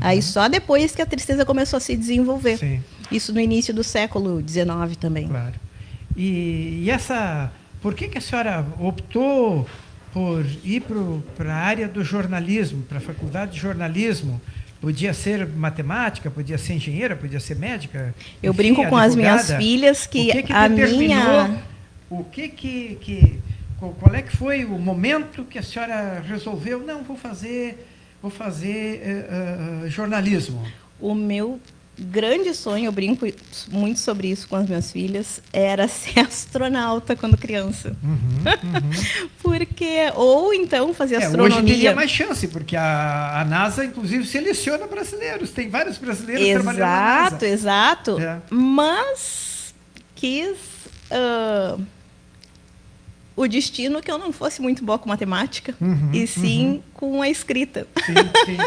Aí só depois que a Tristeza começou a se desenvolver. Sim. Isso no início do século XIX também. Claro. E por que a senhora optou por ir para a área do jornalismo, para a faculdade de jornalismo? Podia ser matemática, podia ser engenheira, podia ser médica? Eu brinco com as minhas filhas que a minha... Qual é que foi o momento que a senhora resolveu, não, vou fazer jornalismo? O meu grande sonho, eu brinco muito sobre isso com as minhas filhas, era ser astronauta quando criança. Porque, ou então fazer astronomia. Hoje teria mais chance, porque a NASA, inclusive, seleciona brasileiros. Tem vários brasileiros trabalhando na NASA. Exato. Mas quis o destino que eu não fosse muito boa com matemática, e sim com a escrita. Sim.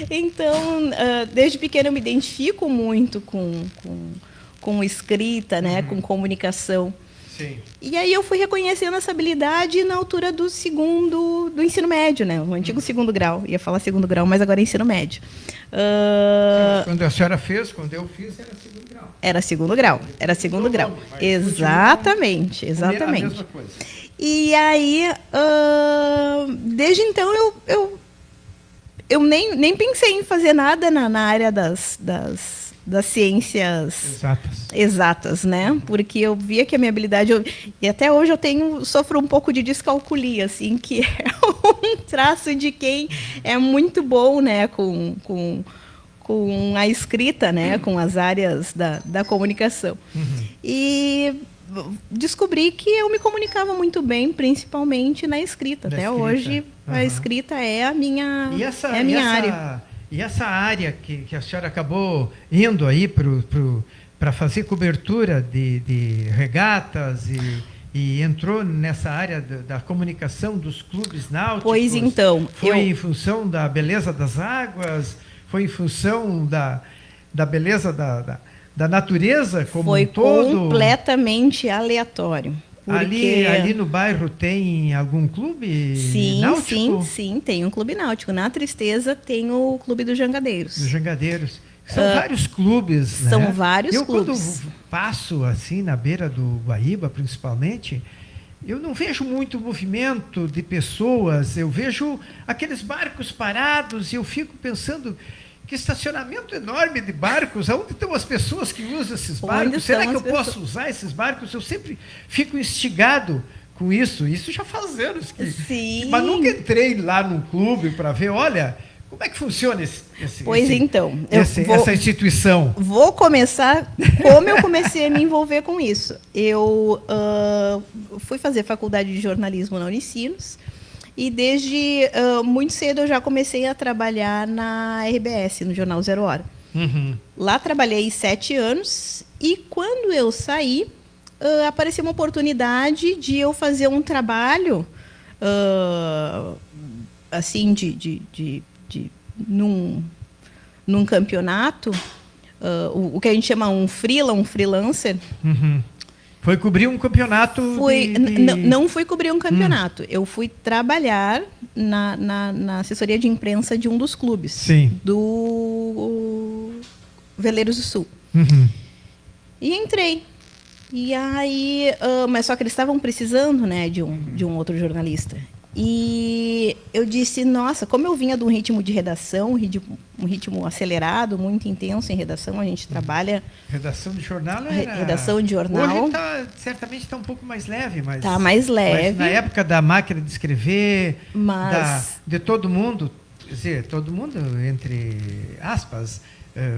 Então, desde pequena eu me identifico muito com escrita, né, com comunicação. Sim. E aí eu fui reconhecendo essa habilidade na altura do ensino médio, né, o antigo segundo grau. Ia falar segundo grau, mas agora é ensino médio. Quando a senhora fez, quando eu fiz, era segundo grau. Era segundo grau. Exatamente. A mesma coisa. E aí, desde então, eu nem pensei em fazer nada na área das ciências exatas, né? Porque eu via que a minha habilidade... E até hoje sofro um pouco de descalculia, assim, que é um traço de quem é muito bom, né, com a escrita, né, com as áreas da comunicação. E descobri que eu me comunicava muito bem, principalmente na escrita. Até hoje, a escrita é a minha área. E essa área que a senhora acabou indo aí para fazer cobertura de regatas e entrou nessa área da comunicação dos clubes náuticos. Pois então. Foi em função da beleza das águas? Foi em função da beleza da natureza como um todo? Foi completamente aleatório. Porque... Ali no bairro tem algum clube sim, náutico? Sim, tem um clube náutico. Na Tristeza tem o Clube dos Jangadeiros. Dos Jangadeiros. São vários clubes, São né? vários clubes. Quando passo assim na beira do Guaíba, principalmente, eu não vejo muito movimento de pessoas. Eu vejo aqueles barcos parados e eu fico pensando... Que estacionamento enorme de barcos, onde estão as pessoas que usam esses barcos? Será que eu posso usar esses barcos? Eu sempre fico instigado com isso. Isso já faz anos. Sim. Mas nunca entrei lá num clube para ver, olha, como é que funciona essa instituição? Vou começar como eu comecei a me envolver com isso. Eu fui fazer faculdade de jornalismo na Unicinos. E desde muito cedo eu já comecei a trabalhar na RBS, no Jornal Zero Hora. Uhum. Lá trabalhei 7 anos e quando eu saí, apareceu uma oportunidade de eu fazer um trabalho assim, num campeonato, o que a gente chama um freelancer. Uhum. Foi cobrir um campeonato? Não fui cobrir um campeonato. Eu fui trabalhar na assessoria de imprensa de um dos clubes. Sim. Do Veleiros do Sul. Uhum. E entrei. E aí, mas só que eles estavam precisando, né, de um outro jornalista. E eu disse, nossa, como eu vinha de um ritmo de redação, um ritmo acelerado, muito intenso em redação, a gente trabalha... Redação de jornal era... Redação de jornal... Hoje certamente está um pouco mais leve, mas... Está mais leve. Mas na época da máquina de escrever, mas... de todo mundo, quer dizer, todo mundo, entre aspas...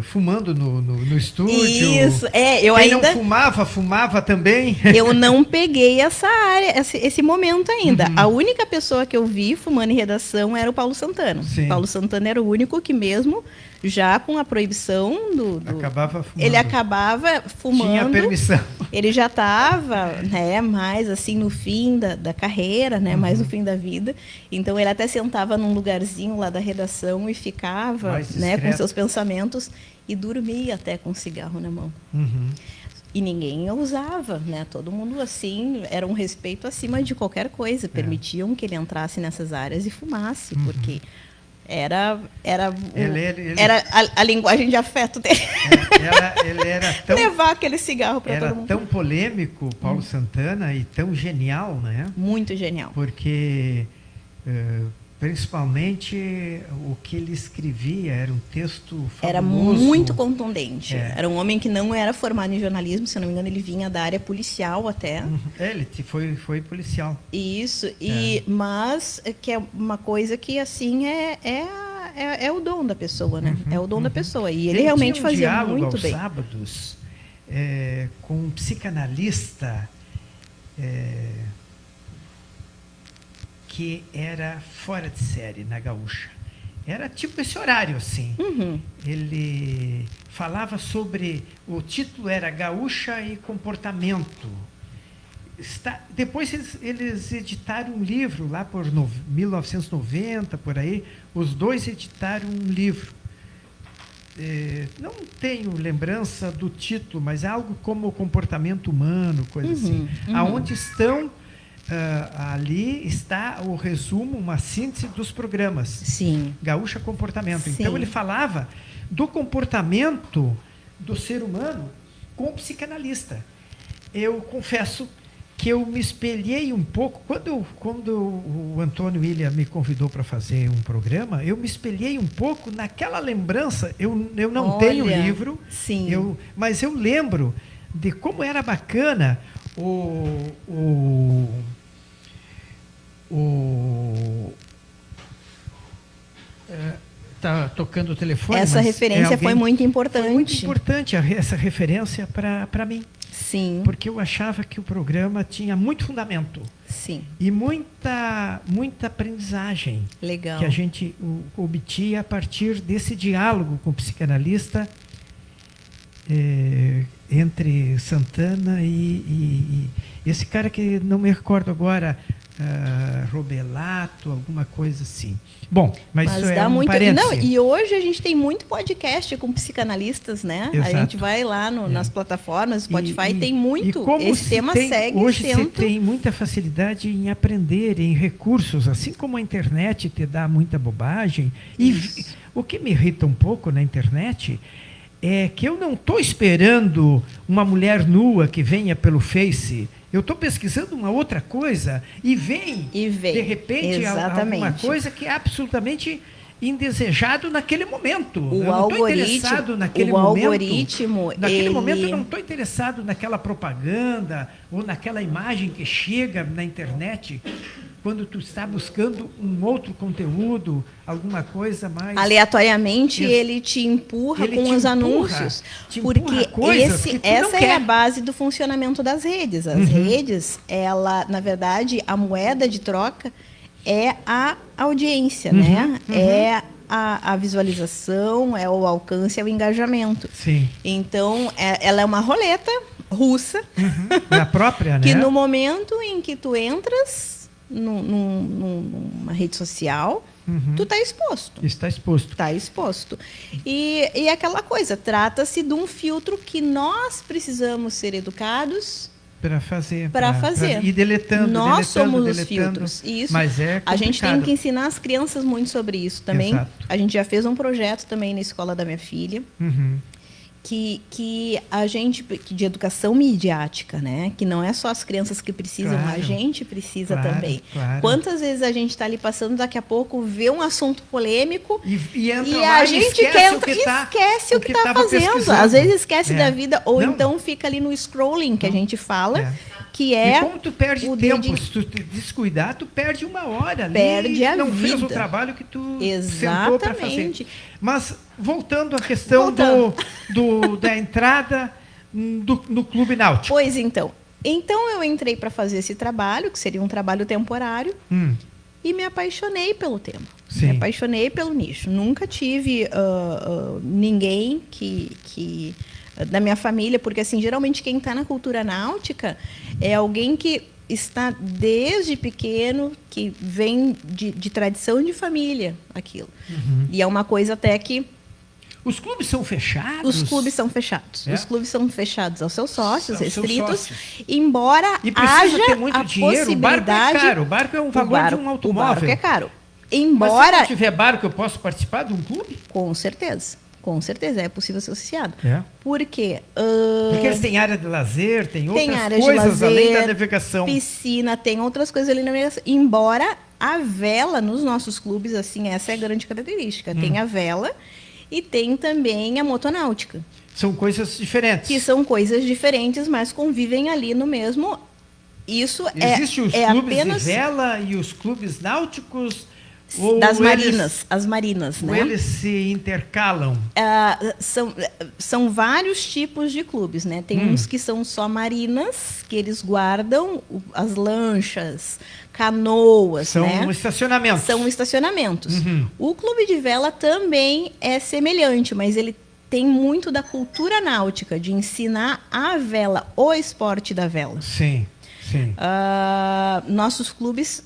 fumando no estúdio. Isso, eu Quem ainda... não fumava também. Eu não peguei essa área, esse momento ainda. Uhum. A única pessoa que eu vi fumando em redação era o Paulo Santana. Sim. Paulo Santana era o único que mesmo, já com a proibição acabava fumando. Ele acabava fumando. Tinha permissão. Ele já estava, né, mais assim no fim da carreira, né, mais no fim da vida. Então ele até sentava num lugarzinho lá da redação e ficava, né, com seus pensamentos e dormia até com um cigarro na mão. Uhum. E ninguém usava, né? Todo mundo assim, era um respeito acima de qualquer coisa. Permitiam que ele entrasse nessas áreas e fumasse, porque era a linguagem de afeto dele. Ele era tão, levar aquele cigarro para todo mundo. Era tão polêmico, Paulo Santana, e tão genial, né? Muito genial. Porque, principalmente, o que ele escrevia era um texto fabuloso. Era muito contundente. Era um homem que não era formado em jornalismo, se eu não me engano, ele vinha da área policial até. Ele foi policial. Isso, mas que é uma coisa que, assim, é o dom da pessoa, né? É o dom da pessoa. E ele realmente tinha um fazia diálogo muito aos bem. sábados com um psicanalista que era fora de série na Gaúcha. Era tipo esse horário, assim. Uhum. Ele falava sobre... O título era Gaúcha e Comportamento. Depois eles editaram um livro, lá por 1990, por aí. Os dois editaram um livro. Não tenho lembrança do título, mas é algo como o comportamento humano, coisa assim. Aonde estão... ali está o resumo, uma síntese dos programas. Sim. Gaúcha Comportamento. Sim. Então ele falava do comportamento do ser humano com o psicanalista. Eu confesso que eu me espelhei um pouco, quando o Antônio William me convidou para fazer um programa, eu me espelhei um pouco naquela lembrança. Eu não tenho livro, sim. mas eu lembro de como era bacana tá tocando o telefone. Essa referência foi muito importante. Foi muito importante essa referência para mim. Sim. Porque eu achava que o programa tinha muito fundamento. Sim. E muita aprendizagem. Legal. Que a gente obtinha a partir desse diálogo com o psicanalista entre Santana e esse cara que não me recordo agora, Robelato, alguma coisa assim. Bom, mas isso dá é um muito. parêntese. Não, e hoje a gente tem muito podcast com psicanalistas, né? Exato. A gente vai lá nas plataformas, Spotify, tem muito. como Esse se tema tem, segue hoje sendo. se tem muita facilidade em aprender, em recursos, assim como a internet te dá muita bobagem. E o que me irrita um pouco na internet é que eu não estou esperando uma mulher nua que venha pelo Face. Eu estou pesquisando uma outra coisa e vem de repente, alguma coisa que é absolutamente indesejado naquele momento. Eu não estou interessado naquele momento. Naquele momento eu não estou interessado naquela propaganda ou naquela imagem que chega na internet quando tu está buscando um outro conteúdo, alguma coisa mais... Aleatoriamente, ele te empurra com os anúncios. Porque essa é a base do funcionamento das redes. As redes, na verdade, a moeda de troca é a audiência, né? É a visualização, é o alcance, é o engajamento. Sim. Então, ela é uma roleta russa. É a própria, né? Que no momento em que tu entras numa rede social, tu está exposto. Está exposto. Está exposto. E aquela coisa, trata-se de um filtro que nós precisamos ser educados para fazer. Pra ir deletando. Nós somos os filtros. Isso. Mas é complicado. A gente tem que ensinar as crianças muito sobre isso também. Exato. A gente já fez um projeto também na escola da minha filha. Que a gente, de educação midiática, né? Que não é só as crianças que precisam, a gente precisa também. Claro. Quantas vezes a gente está ali passando, daqui a pouco vê um assunto polêmico e a gente esquece o que está fazendo. Às vezes esquece da vida, ou então fica ali no scrolling que a gente fala. Que é e como tu perde tempo, se tu te descuidar, tu perde uma hora ali. Perde a não vida. Fez o trabalho que tu Exatamente. sentou para fazer. Mas, voltando à questão da entrada no Clube Náutico. Pois então. Então, eu entrei para fazer esse trabalho, que seria um trabalho temporário, e me apaixonei pelo tema. Sim. Me apaixonei pelo nicho. Nunca tive ninguém que da minha família, porque assim, geralmente quem está na cultura náutica é alguém que está desde pequeno, que vem de tradição de família, aquilo. E é uma coisa até que... Os clubes são fechados? Os clubes são fechados. Os clubes são fechados aos seus sócios, restritos, sócios. Embora haja ter muito a dinheiro, possibilidade... O barco é caro, o barco é um valor de um automóvel. O barco é caro. Mas se não tiver barco, eu posso participar de um clube? Com certeza. Com certeza, é possível ser associado. Por quê? Porque eles têm área de lazer, tem outras coisas além da navegação. Piscina, tem outras coisas além da navegação. Embora a vela, nos nossos clubes, assim, essa é a grande característica. Tem a vela e tem também a motonáutica. São coisas diferentes. Que são coisas diferentes, mas convivem ali no mesmo... Isso Existem os clubes apenas... de vela e os clubes náuticos... Das marinas, as marinas, né? Ou eles se intercalam? São vários tipos de clubes, né? Tem uns que são só marinas, que eles guardam as lanchas, canoas, são né? Estacionamentos. São estacionamentos. O clube de vela também é semelhante, mas ele tem muito da cultura náutica, de ensinar a vela, o esporte da vela. Sim. Nossos clubes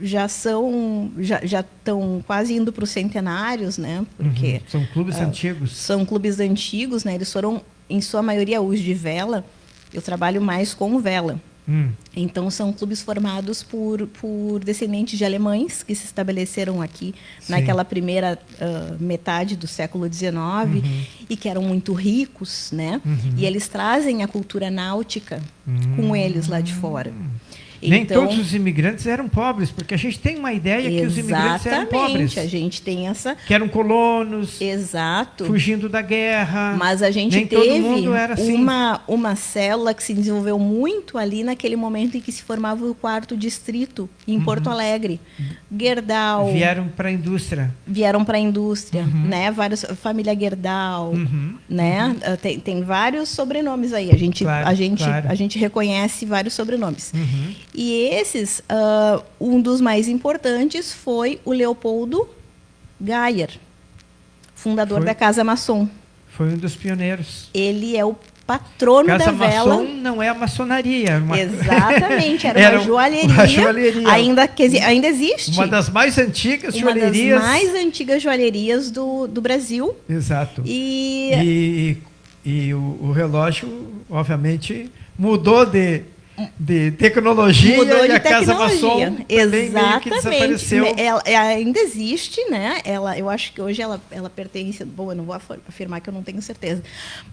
já estão quase indo para os centenários, né? Porque são clubes antigos. São clubes antigos, né? Eles foram, em sua maioria, uso de vela. Eu trabalho mais com vela. Então, são clubes formados por descendentes de alemães que se estabeleceram aqui naquela primeira metade do século XIX e que eram muito ricos, né? E eles trazem a cultura náutica com eles lá de fora. Nem todos os imigrantes eram pobres, porque a gente tem uma ideia que os imigrantes eram pobres. A gente tem essa... Que eram colonos, fugindo da guerra. Mas a gente Nem teve todo mundo era assim. uma célula que se desenvolveu muito ali naquele momento em que se formava o 4º distrito, em Porto Alegre. Gerdau. Vieram para a indústria. Né? Família Gerdau, né? Tem vários sobrenomes aí. A gente reconhece vários sobrenomes. E esses, um dos mais importantes foi o Leopoldo Geyer, fundador da Casa Maçom. Foi um dos pioneiros. Ele é o patrono Casa da vela. Maçom não é a maçonaria. Exatamente, era uma joalheria. Ainda existe. Uma das mais antigas uma joalherias. das mais antigas joalherias do Brasil. Exato. E o relógio, obviamente, mudou de tecnologia, e a Casa Maçom também meio que desapareceu. Ela ainda existe, né? Eu acho que hoje ela pertence... Bom, eu não vou afirmar que eu não tenho certeza.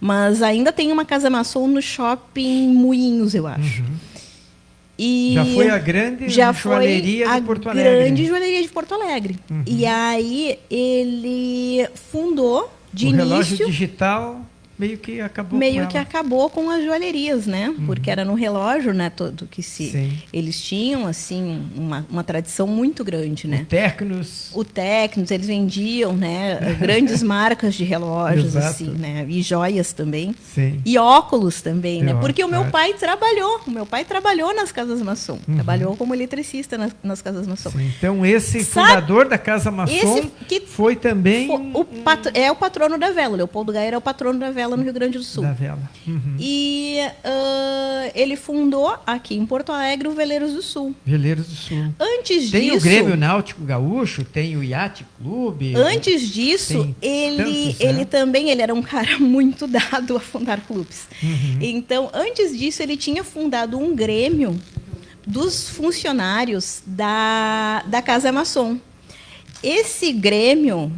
Mas ainda tem uma Casa Maçom no Shopping Moinhos, eu acho. E já foi a grande joalheria de Porto Alegre. Grande joalheria de Porto Alegre. E aí ele fundou de início... O relógio digital... Meio que acabou com as joalherias, né? Porque era no relógio, né? Todo que eles tinham assim uma tradição muito grande, né? O Tecnos, eles vendiam, né? Grandes marcas de relógios assim, né? E joias também. Sim. E óculos também, né? Porque o meu pai trabalhou nas Casas Maçom, trabalhou como eletricista nas Casas Maçom. Sim. Então esse fundador da Casa Maçom foi também o patrono da vela. Leopoldo Gaia era o patrono da vela no Rio Grande do Sul. Da vela. E ele fundou aqui em Porto Alegre o Veleiros do Sul. Veleiros do Sul. Antes tem disso... o Grêmio Náutico Gaúcho, tem o Yacht Clube. Antes disso, ele também era um cara muito dado a fundar clubes. Então, antes disso, ele tinha fundado um grêmio dos funcionários da Casa Maçom. Esse grêmio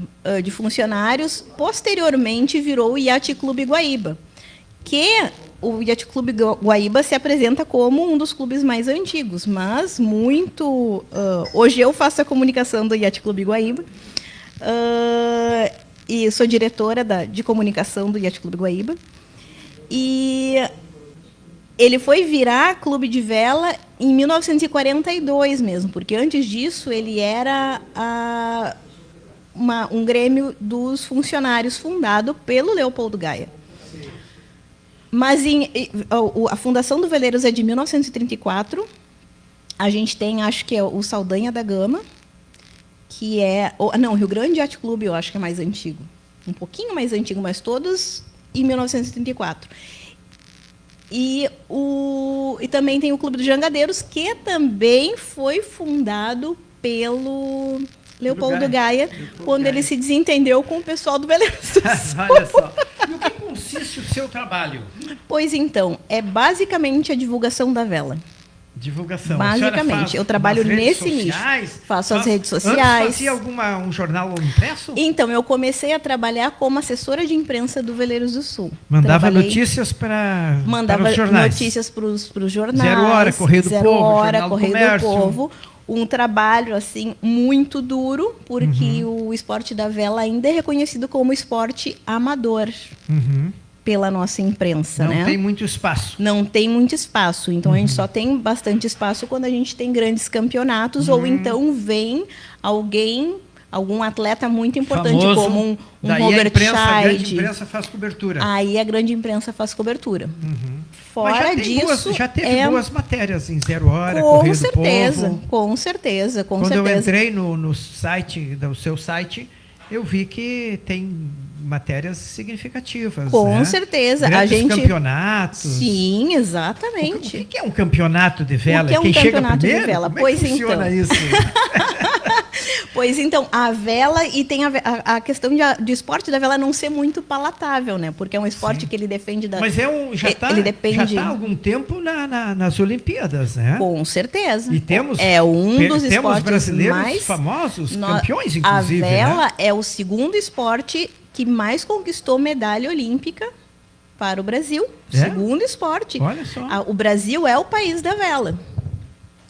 de funcionários, posteriormente, virou o Yacht Clube Guaíba, que o Yacht Clube Guaíba se apresenta como um dos clubes mais antigos, mas muito... hoje eu faço a comunicação do Yacht Clube Guaíba, e sou diretora de comunicação do Yacht Clube Guaíba, e ele foi virar clube de vela em 1942 mesmo, porque antes disso ele era um grêmio dos funcionários fundado pelo Leopoldo Gaia. Mas a fundação do Veleiros é de 1934. A gente tem, acho que é o Saldanha da Gama, que é... Não, o Rio Grande Yacht Clube eu acho que é mais antigo. Um pouquinho mais antigo, mas todos em 1934. E também tem o Clube dos Jangadeiros, que também foi fundado pelo Leopoldo Gaia, quando ele se desentendeu com o pessoal do Veleiros do Sul. Olha só. E o que consiste o seu trabalho? Pois então, é basicamente a divulgação da vela. Divulgação. Basicamente, eu trabalho nesse nicho. Faço as redes sociais. Antes fazia um jornal impresso? Então, eu comecei a trabalhar como assessora de imprensa do Veleiros do Sul. Mandava notícias para os jornais. Notícias para os jornais. 0 Hora, Correio do Povo, Jornal do Comércio. Povo. Um trabalho assim muito duro, porque o esporte da vela ainda é reconhecido como esporte amador. Pela nossa imprensa, Não tem muito espaço. Não tem muito espaço. Então, a gente só tem bastante espaço quando a gente tem grandes campeonatos, ou então vem algum atleta muito importante, famoso, como um daí Robert Scheid. A grande imprensa faz cobertura. Aí a grande imprensa faz cobertura. Fora disso... já teve boas matérias em 0 Hora, Correio do Povo. Com certeza. Quando eu entrei no site, do seu site, eu vi que tem matérias significativas. Com né? certeza. Grandes campeonatos. Sim, exatamente. O que é um campeonato de vela? O que é um Quem campeonato chega primeiro? de vela? Como Pois é que funciona isso? Pois então, a vela, e tem a questão de esporte da vela não ser muito palatável, né? Porque é um esporte que ele defende da... Mas já está há algum tempo nas Olimpíadas, né? Com certeza. E temos, dos esportes brasileiros mais famosos, campeões, inclusive. A vela, né? é o segundo esporte que mais conquistou medalha olímpica para o Brasil. Segundo esporte. Olha só. O Brasil é o país da vela.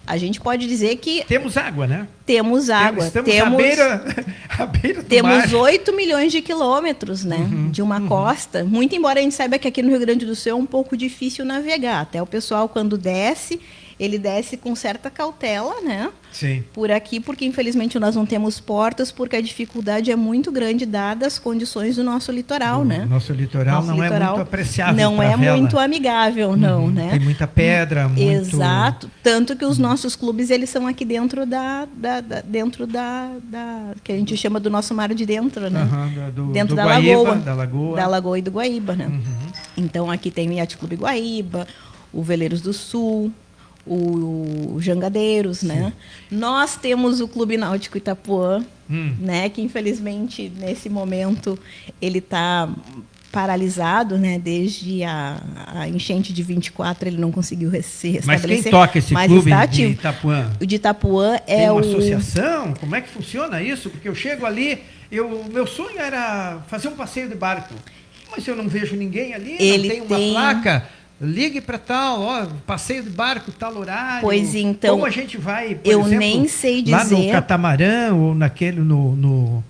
A gente pode dizer que... Temos água, né? Temos água. Estamos à beira do temos mar. 8 milhões de quilômetros, né? De uma costa. Muito embora a gente saiba que aqui no Rio Grande do Sul é um pouco difícil navegar. Até o pessoal, quando desce, ele desce com certa cautela, né? Sim. Por aqui, porque infelizmente nós não temos portas, porque a dificuldade é muito grande dadas as condições do nosso litoral, né? Nosso litoral não é muito apreciável. Não é muito amigável, não, né? Tem muita pedra, muito... Exato. Tanto que os nossos clubes, eles são aqui dentro que a gente chama do nosso mar de dentro, né? Dentro da Lagoa. Da Lagoa e do Guaíba, né? Então, aqui tem o Yacht Clube Guaíba, o Veleiros do Sul, o Jangadeiros, né? Nós temos o Clube Náutico Itapuã, né? Que, infelizmente, nesse momento, ele está paralisado, né? Desde a enchente de 24, ele não conseguiu se restabelecer. Mas quem toca esse clube de Itapuã? O de Itapuã é tem uma associação? Como é que funciona isso? Porque eu chego ali, meu sonho era fazer um passeio de barco, mas eu não vejo ninguém ali, ele não tem uma placa. Ligue para tal, passeio de barco, tal horário. Pois então. Como a gente vai, por eu exemplo, nem sei dizer. Lá no catamarã ou naquele no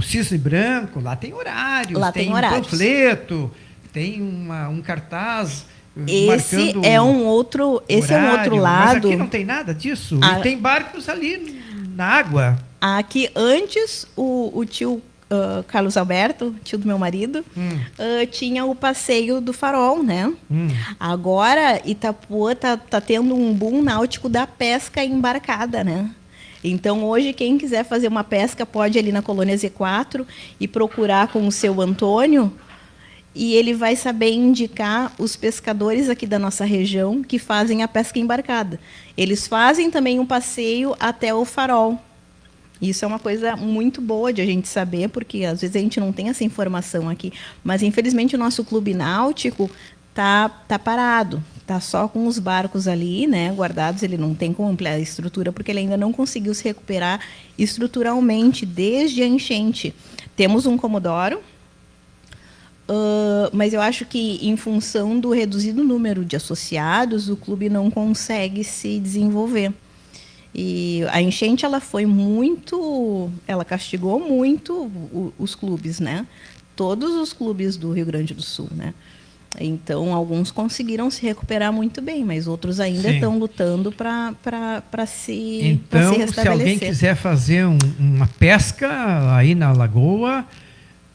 Cisne Branco, lá tem horários, lá tem horários. Panfleto, tem um cartaz. Esse é um outro, lado. Mas aqui não tem nada disso. E tem barcos ali na água. Aqui antes o tio Carlos Alberto, tio do meu marido, tinha o passeio do farol, né? Agora Itapuã tá tendo um boom náutico da pesca embarcada, né? Então, hoje, quem quiser fazer uma pesca pode ir ali na Colônia Z4 e procurar com o seu Antônio, e ele vai saber indicar os pescadores aqui da nossa região que fazem a pesca embarcada. Eles fazem também um passeio até o farol. Isso é uma coisa muito boa de a gente saber, porque às vezes a gente não tem essa informação aqui. Mas, infelizmente, o nosso clube náutico tá parado. Está só com os barcos ali, né, guardados. Ele não tem como ampliar a estrutura, porque ele ainda não conseguiu se recuperar estruturalmente desde a enchente. Temos um Comodoro, mas eu acho que, em função do reduzido número de associados, o clube não consegue se desenvolver. E a enchente, ela castigou muito os clubes, né? Todos os clubes do Rio Grande do Sul, né? Então, alguns conseguiram se recuperar muito bem, mas outros ainda estão lutando para se restabelecer. Se alguém quiser fazer uma pesca aí na lagoa,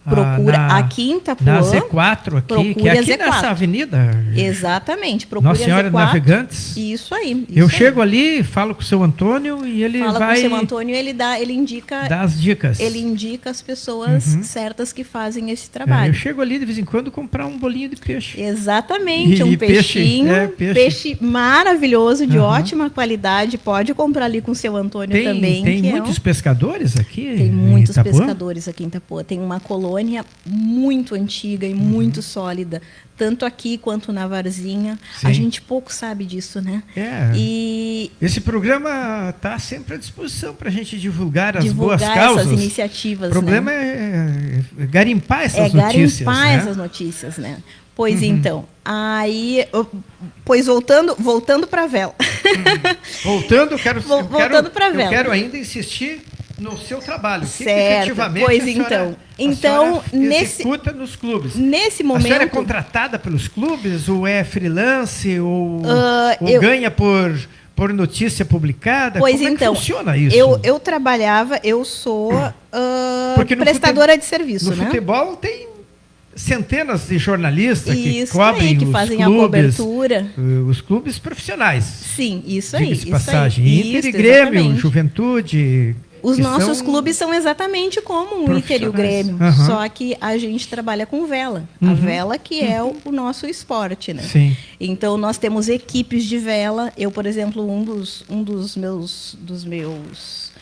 procura aqui em Itapuã. Na Z4 aqui, que é aqui nessa avenida. Exatamente. Procura Nossa Senhora Z4. Navegantes. Isso aí. Eu chego ali, falo com o seu Antônio e ele fala vai... com o seu Antônio, ele indica... Dá as dicas. Ele indica as pessoas certas que fazem esse trabalho. Eu chego ali de vez em quando comprar um bolinho de peixe. Exatamente, um peixinho. Peixe maravilhoso, de ótima qualidade. Pode comprar ali com o seu Antônio também. Tem muitos pescadores aqui? Tem muitos pescadores aqui em Itapuã. Tem uma colônia muito antiga e muito sólida, tanto aqui quanto na Varzinha. A gente pouco sabe disso, né? E esse programa está sempre à disposição para a gente divulgar as boas causas. Essas iniciativas. O problema é garimpar essas notícias. Essas notícias, né? Pois então, aí, voltando para a vela. Voltando para a vela. Eu quero ainda insistir no seu trabalho. Certo. Efetivamente, pois então executa nos clubes. Nesse momento, a senhora é contratada pelos clubes ou é freelance ou ganha por notícia publicada? Pois Como então, é que funciona isso? Eu sou prestadora de serviço, no né? No futebol tem centenas de jornalistas que cobrem que fazem clubes, a cobertura. Os clubes profissionais. Sim, isso aí. Diga-se passagem. Inter e Grêmio, Juventude... Os nossos clubes são exatamente como o Inter e o Grêmio, só que a gente trabalha com vela. A vela que é o nosso esporte, né? Sim. Então, nós temos equipes de vela. Eu, por exemplo, um dos meus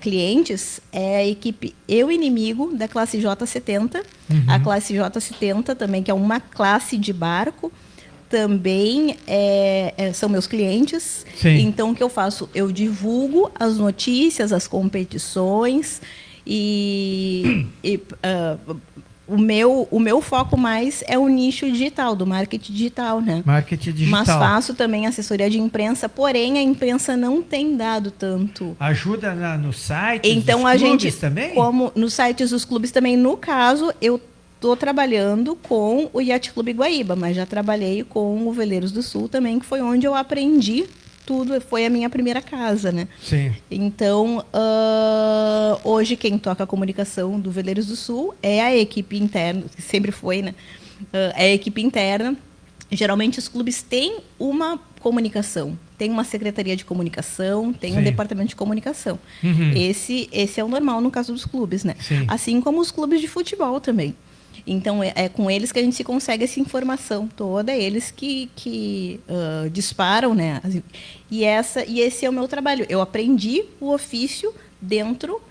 clientes é a equipe Eu Inimigo, da classe J70. A classe J70 também, que é uma classe de barco, também são meus clientes. Sim. Então, o que eu faço? Eu divulgo as notícias, as competições o meu foco mais é o nicho digital, do marketing digital, né? Marketing digital. Mas faço também assessoria de imprensa, porém a imprensa não tem dado tanto. Ajuda no site então, dos a clubes gente, também? Como nos sites dos clubes também, no caso, eu estou trabalhando com o Yacht Clube Guaíba, mas já trabalhei com o Veleiros do Sul também, que foi onde eu aprendi tudo, foi a minha primeira casa, né? Sim. Então, hoje quem toca a comunicação do Veleiros do Sul é a equipe interna, que sempre foi, né? É a equipe interna. Geralmente os clubes têm uma comunicação, tem uma secretaria de comunicação, tem um departamento de comunicação. Esse é o normal no caso dos clubes, né? Sim. Assim como os clubes de futebol também. Então, é com eles que a gente consegue essa informação toda, eles que disparam, né? E esse é o meu trabalho. Eu aprendi o ofício dentro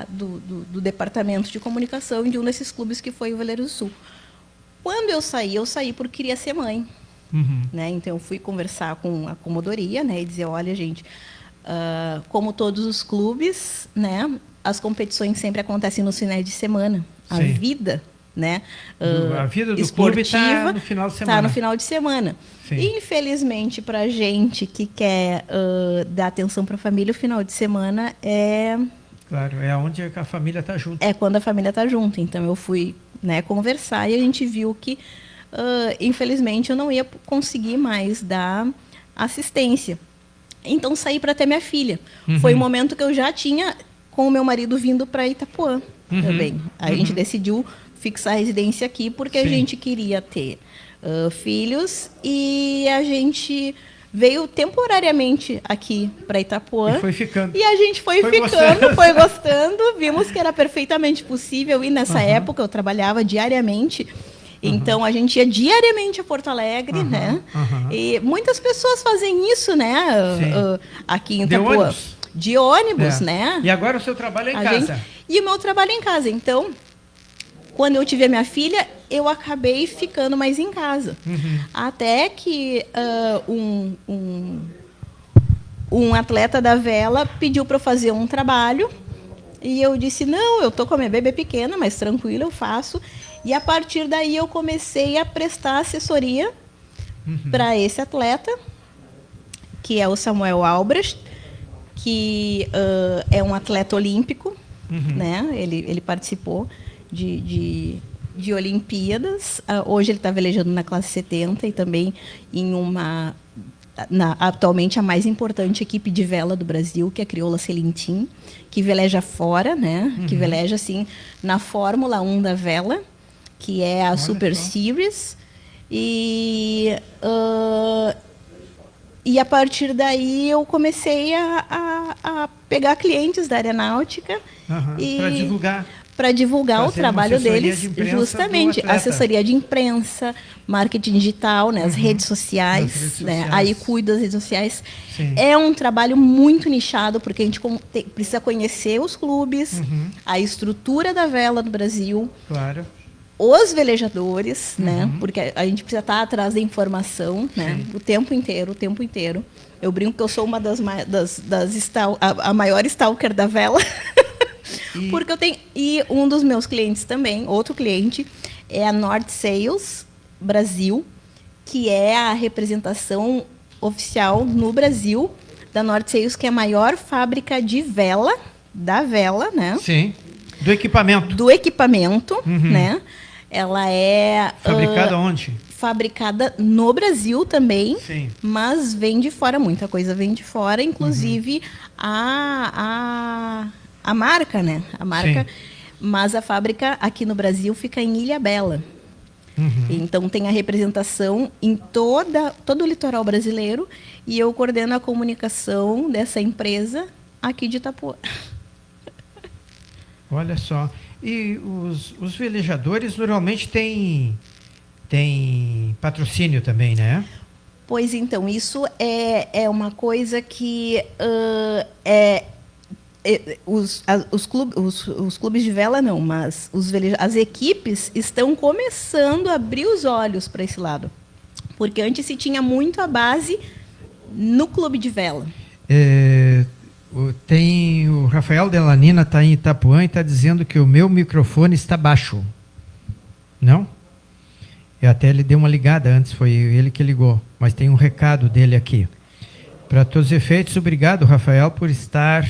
do departamento de comunicação de um desses clubes que foi o Veleiro do Sul. Quando eu saí porque queria ser mãe. Né? Então, eu fui conversar com a comodoria, né? E dizer, olha, gente, como todos os clubes, né? As competições sempre acontecem nos finais de semana. A vida, né? A vida do esportiva clube está no final de semana. Está no final de semana. E, infelizmente, para a gente que quer dar atenção para a família, o final de semana é... Claro, é onde a família está junto. É quando a família está junto. Então, eu fui, né, conversar e a gente viu que, infelizmente, eu não ia conseguir mais dar assistência. Então, saí para ter minha filha. Foi um momento que eu já tinha com o meu marido vindo para Itapuã também. A gente decidiu fixar a residência aqui porque a gente queria ter filhos e a gente veio temporariamente aqui para Itapuã. E foi ficando. E a gente foi ficando, foi gostando, vimos que era perfeitamente possível e nessa época eu trabalhava diariamente. Então, a gente ia diariamente a Porto Alegre, né? E muitas pessoas fazem isso, né? Aqui em Itapuã. De ônibus, né? E agora o seu trabalho é em casa? E o meu trabalho é em casa. Então, quando eu tive a minha filha, eu acabei ficando mais em casa. Até que um atleta da vela pediu para eu fazer um trabalho. E eu disse, não, eu tô com a minha bebê pequena, mas tranquilo, eu faço. E a partir daí eu comecei a prestar assessoria para esse atleta, que é o Samuel Albrecht, que é um atleta olímpico, né? Ele participou de Olimpíadas. Hoje ele está velejando na classe 70 e também em atualmente a mais importante equipe de vela do Brasil, que é a Crioula Selintin, que veleja fora, né? Que veleja assim na Fórmula 1 da vela, que é a Super Series. E a partir daí eu comecei a pegar clientes da aeronáutica para divulgar o trabalho deles, justamente assessoria de imprensa, marketing digital, né, as redes sociais, né, aí cuido das redes sociais. É um trabalho muito nichado, porque a gente precisa conhecer os clubes, a estrutura da vela no Brasil, os velejadores, né, porque a gente precisa estar atrás da informação, né, o tempo inteiro. Eu brinco que eu sou uma a maior stalker da vela. Porque eu tenho... E um dos meus clientes também, outro cliente, é a North Sails Brasil, que é a representação oficial no Brasil da North Sails, que é a maior fábrica de vela, da vela, né? Sim, do equipamento. Do equipamento, né? Ela é... Fabricada onde? Fabricada no Brasil também, mas vem de fora, muita coisa vem de fora, inclusive a marca, né? A marca, mas a fábrica aqui no Brasil fica em Ilhabela. Então tem a representação em todo o litoral brasileiro e eu coordeno a comunicação dessa empresa aqui de Itapuã. Olha só. E os velejadores normalmente têm patrocínio também, né? Pois então, isso é uma coisa que os clubes de vela não, mas as equipes estão começando a abrir os olhos para esse lado. Porque antes se tinha muito a base no clube de vela. O Rafael Delanina está em Itapuã e está dizendo que o meu microfone está baixo. Não? Eu até ele deu uma ligada antes, foi ele que ligou. Mas tem um recado dele aqui. Para todos os efeitos, obrigado, Rafael, por estar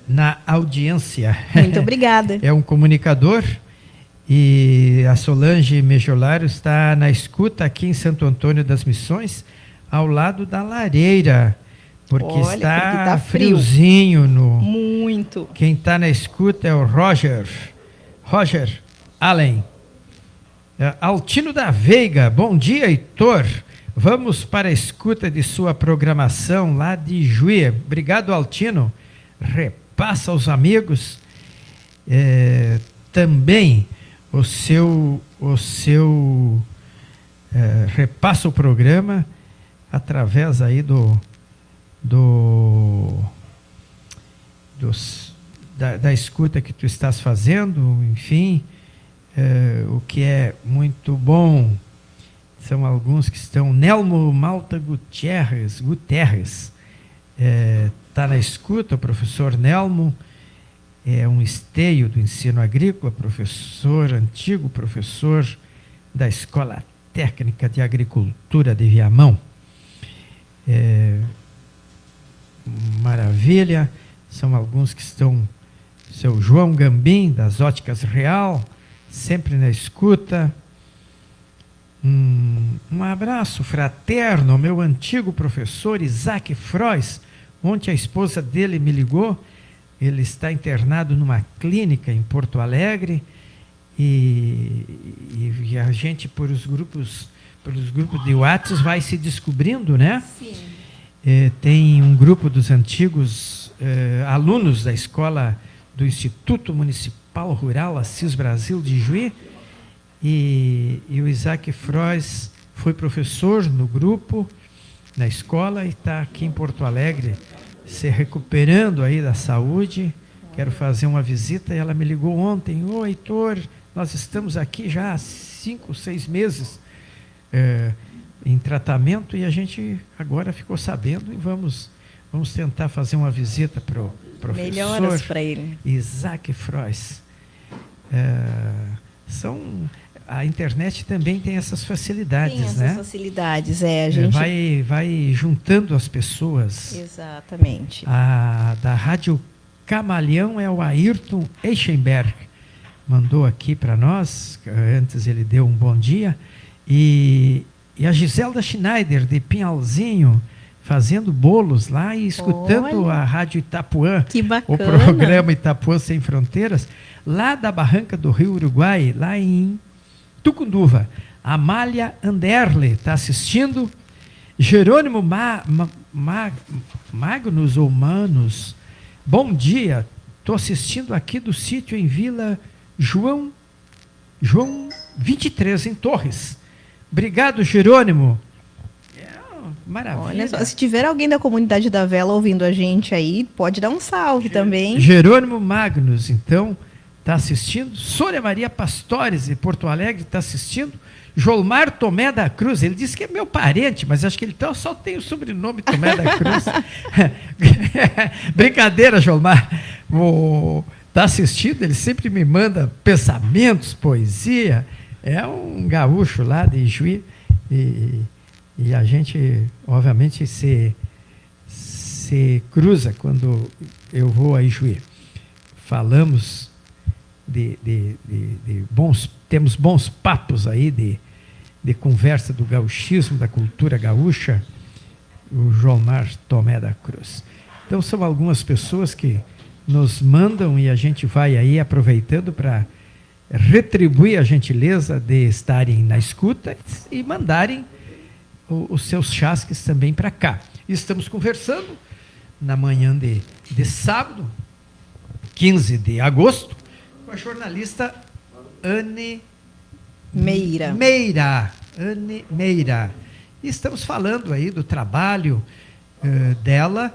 na audiência. Muito obrigada. É um comunicador e a Solange Mejolaro está na escuta aqui em Santo Antônio das Missões, ao lado da lareira, porque está friozinho. Muito. Quem está na escuta é o Roger Allen. Altino da Veiga, bom dia, Heitor. Vamos para a escuta de sua programação lá de Juí. Obrigado, Altino. Repassa aos amigos. também o seu repassa o programa através aí da escuta que tu estás fazendo, enfim, o que é muito bom. São alguns que estão. Nelmo Malta Guterres está na escuta. O professor Nelmo é um esteio do ensino agrícola, antigo professor da Escola Técnica de Agricultura de Viamão. Maravilha. São alguns que estão. Seu João Gambim, das Óticas Real, sempre na escuta. Um abraço fraterno ao meu antigo professor Isaac Frois. Ontem a esposa dele me ligou. Ele está internado numa clínica em Porto Alegre e a gente, pelos grupos de WhatsApp, vai se descobrindo, né? Sim. Tem um grupo dos antigos alunos da escola do Instituto Municipal Rural Assis Brasil de Juí, e o Isaac Frois foi professor no grupo, na escola, e está aqui em Porto Alegre se recuperando aí da saúde. Quero fazer uma visita, e ela me ligou ontem: ô Heitor, nós estamos aqui já há 5, 6 meses em tratamento, e a gente agora ficou sabendo, e vamos tentar fazer uma visita para o professor. Melhoras para ele. Isaac Frois. A internet também tem essas facilidades, tem essas né? Facilidades, a gente vai juntando as pessoas. Exatamente. Da Rádio Camaleão é o Ayrton Eichenberg, mandou aqui para nós. Antes ele deu um bom dia. E a Giselda Schneider, de Pinhalzinho, fazendo bolos lá e escutando a Rádio Itapuã. Que bacana. O programa Itapuã Sem Fronteiras, lá da Barranca do Rio Uruguai, lá em Tucunduva. Amália Anderle está assistindo. Jerônimo Magnus ou Manos, bom dia, estou assistindo aqui do sítio em Vila João 23, em Torres. Obrigado, Jerônimo. Maravilha. Olha só, se tiver alguém da comunidade da Vela ouvindo a gente aí, pode dar um salve também. Jerônimo Magnus, então, está assistindo. Sônia Maria Pastores, de Porto Alegre, está assistindo. Jolmar Tomé da Cruz, ele disse que é meu parente, mas acho que ele só tem o sobrenome Tomé da Cruz. Brincadeira, Jolmar. Está assistindo, ele sempre me manda pensamentos, poesia. É um gaúcho lá de Juí, e a gente, obviamente, se cruza quando eu vou a Juí. Falamos temos bons papos aí de conversa do gauchismo, da cultura gaúcha, o Jolmar Tomé da Cruz. Então, são algumas pessoas que nos mandam, e a gente vai aí aproveitando para retribuir a gentileza de estarem na escuta e mandarem os seus chasques também para cá. Estamos conversando na manhã de sábado, 15 de agosto, com a jornalista Anne Meira. Anne Meira. E estamos falando aí do trabalho dela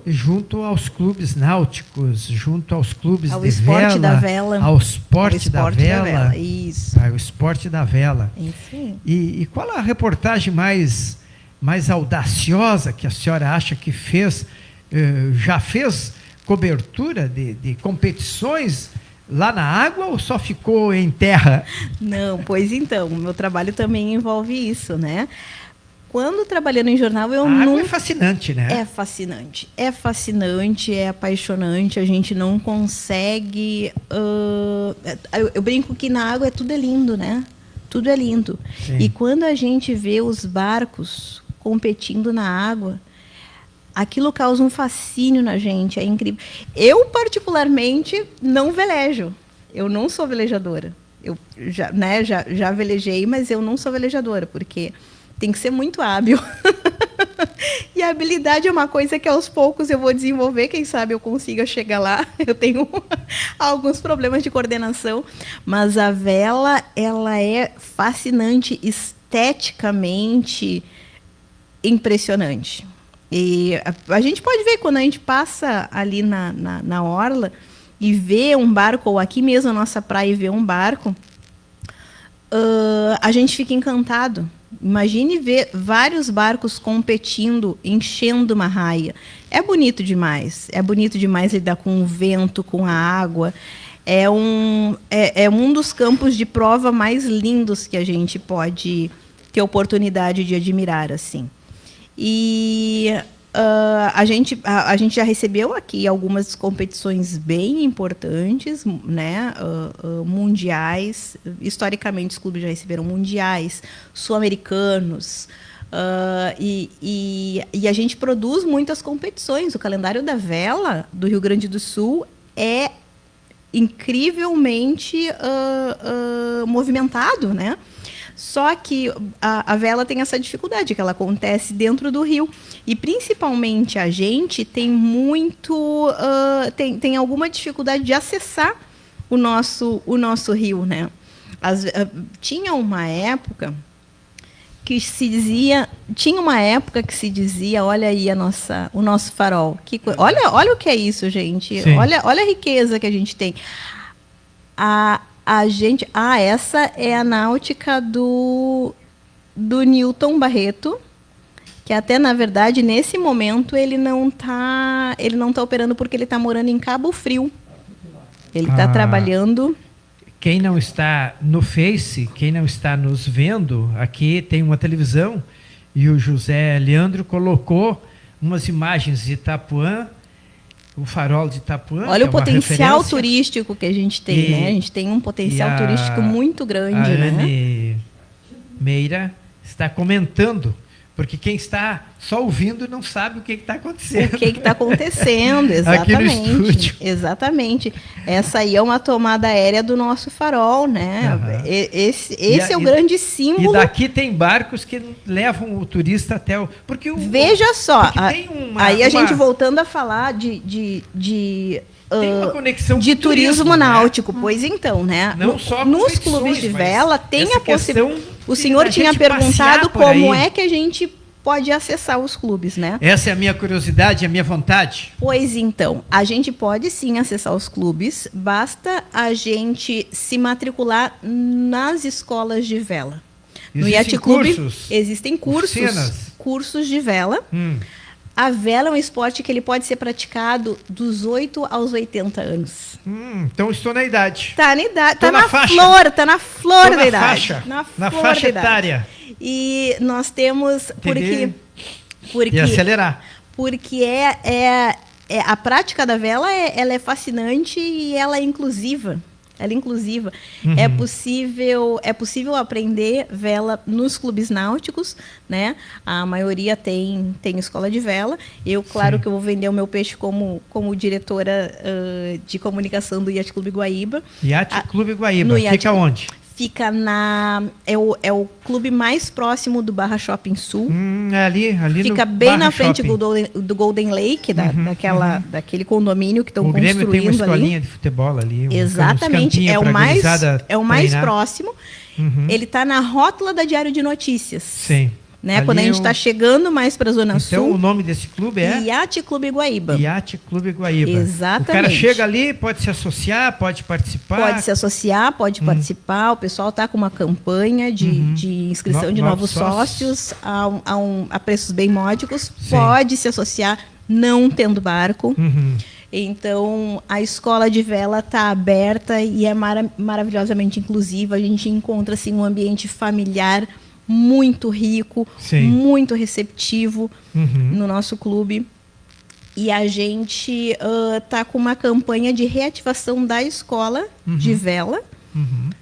junto aos clubes náuticos, junto aos clubes ao de esporte vela, da vela. ao esporte da vela. Isso. Ao esporte da vela. Enfim. E qual a reportagem mais audaciosa que a senhora acha que fez? Já fez cobertura de competições lá na água ou só ficou em terra? Não, pois então, o meu trabalho também envolve isso, né? Quando trabalhando em jornal, eu não... água é fascinante, né? É fascinante, é apaixonante, a gente não consegue... eu brinco que na água tudo é lindo, né? Tudo é lindo. Sim. E quando a gente vê os barcos competindo na água, aquilo causa um fascínio na gente, é incrível. Eu, particularmente, não velejo. Eu não sou velejadora. Eu já velejei, mas eu não sou velejadora, porque tem que ser muito hábil. E a habilidade é uma coisa que aos poucos eu vou desenvolver, quem sabe eu consiga chegar lá. Eu tenho alguns problemas de coordenação, mas a vela, ela é fascinante, esteticamente impressionante. E a gente pode ver quando a gente passa ali na orla e vê um barco, ou aqui mesmo na nossa praia e vê um barco, a gente fica encantado. Imagine ver vários barcos competindo, enchendo uma raia. É bonito demais lidar com o vento, com a água. É um dos campos de prova mais lindos que a gente pode ter oportunidade de admirar, assim. E a gente já recebeu aqui algumas competições bem importantes, né, mundiais. Historicamente, os clubes já receberam mundiais, sul-americanos, e a gente produz muitas competições. O calendário da vela do Rio Grande do Sul é incrivelmente movimentado, né? Só que a vela tem essa dificuldade, que ela acontece dentro do rio. E, principalmente, a gente tem tem alguma dificuldade de acessar o nosso rio, né? Tinha uma época que se dizia... olha aí o nosso farol. Olha o que é isso, gente. Olha a riqueza que a gente tem. Essa é a náutica do Newton Barreto, que até, na verdade, nesse momento, ele não tá operando porque ele está morando em Cabo Frio. Ele está trabalhando... Quem não está no Face, quem não está nos vendo, aqui tem uma televisão e o José Leandro colocou umas imagens de Itapuã, o farol de Itapuã. Olha o potencial turístico que a gente tem, né? A gente tem um potencial turístico muito grande, né? A Anne Meira está comentando, porque quem está só ouvindo não sabe o que está acontecendo. O que está acontecendo, exatamente. Aqui no estúdio. Exatamente. Essa aí é uma tomada aérea do nosso farol, né? Esse é o grande símbolo. E daqui tem barcos que levam o turista até o... Veja só, a gente voltando a falar de tem uma conexão de com turismo né? náutico, pois então, né? Não só nos clubes de vela tem a possibilidade. O senhor a tinha gente perguntado passear por como aí. é que a gente pode acessar os clubes, né? Essa é a minha curiosidade, a minha vontade. Pois então, a gente pode sim acessar os clubes, basta a gente se matricular nas escolas de vela. No Yacht Club existem cursos de vela. A vela é um esporte que ele pode ser praticado dos 8 aos 80 anos. Então estou na idade. Tá na idade, tá na flor da idade. Na faixa etária. E nós temos porque e acelerar. Porque a prática da vela ela é fascinante e ela é inclusiva. Ela é inclusiva. É possível aprender vela nos clubes náuticos, né? A maioria tem escola de vela. Eu, claro, que eu vou vender o meu peixe como diretora de comunicação do Yacht Clube Guaíba. Yacht Clube Guaíba, fica onde? Fica é o clube mais próximo do Barra Shopping Sul. Ali fica no bem Barra na frente Shopping. do Golden Lake, daquele condomínio que estão construindo ali. O Grêmio tem uma escolinha de futebol ali. Exatamente, é o mais próximo. Ele está na rótula da Diário de Notícias. Sim. Né? Quando a gente está chegando mais para a Zona Sul. Então o nome desse clube é? Yacht Clube Guaíba. Yacht Clube Guaíba. Exatamente. O cara chega ali, pode se associar, pode participar. Pode se associar, pode participar. O pessoal está com uma campanha de inscrição de novos sócios a preços bem módicos. Sim. Pode se associar, não tendo barco. Então, a escola de vela está aberta e é maravilhosamente inclusiva. A gente encontra assim, um ambiente familiar muito rico, muito receptivo no nosso clube. E a gente está com uma campanha de reativação da escola de vela,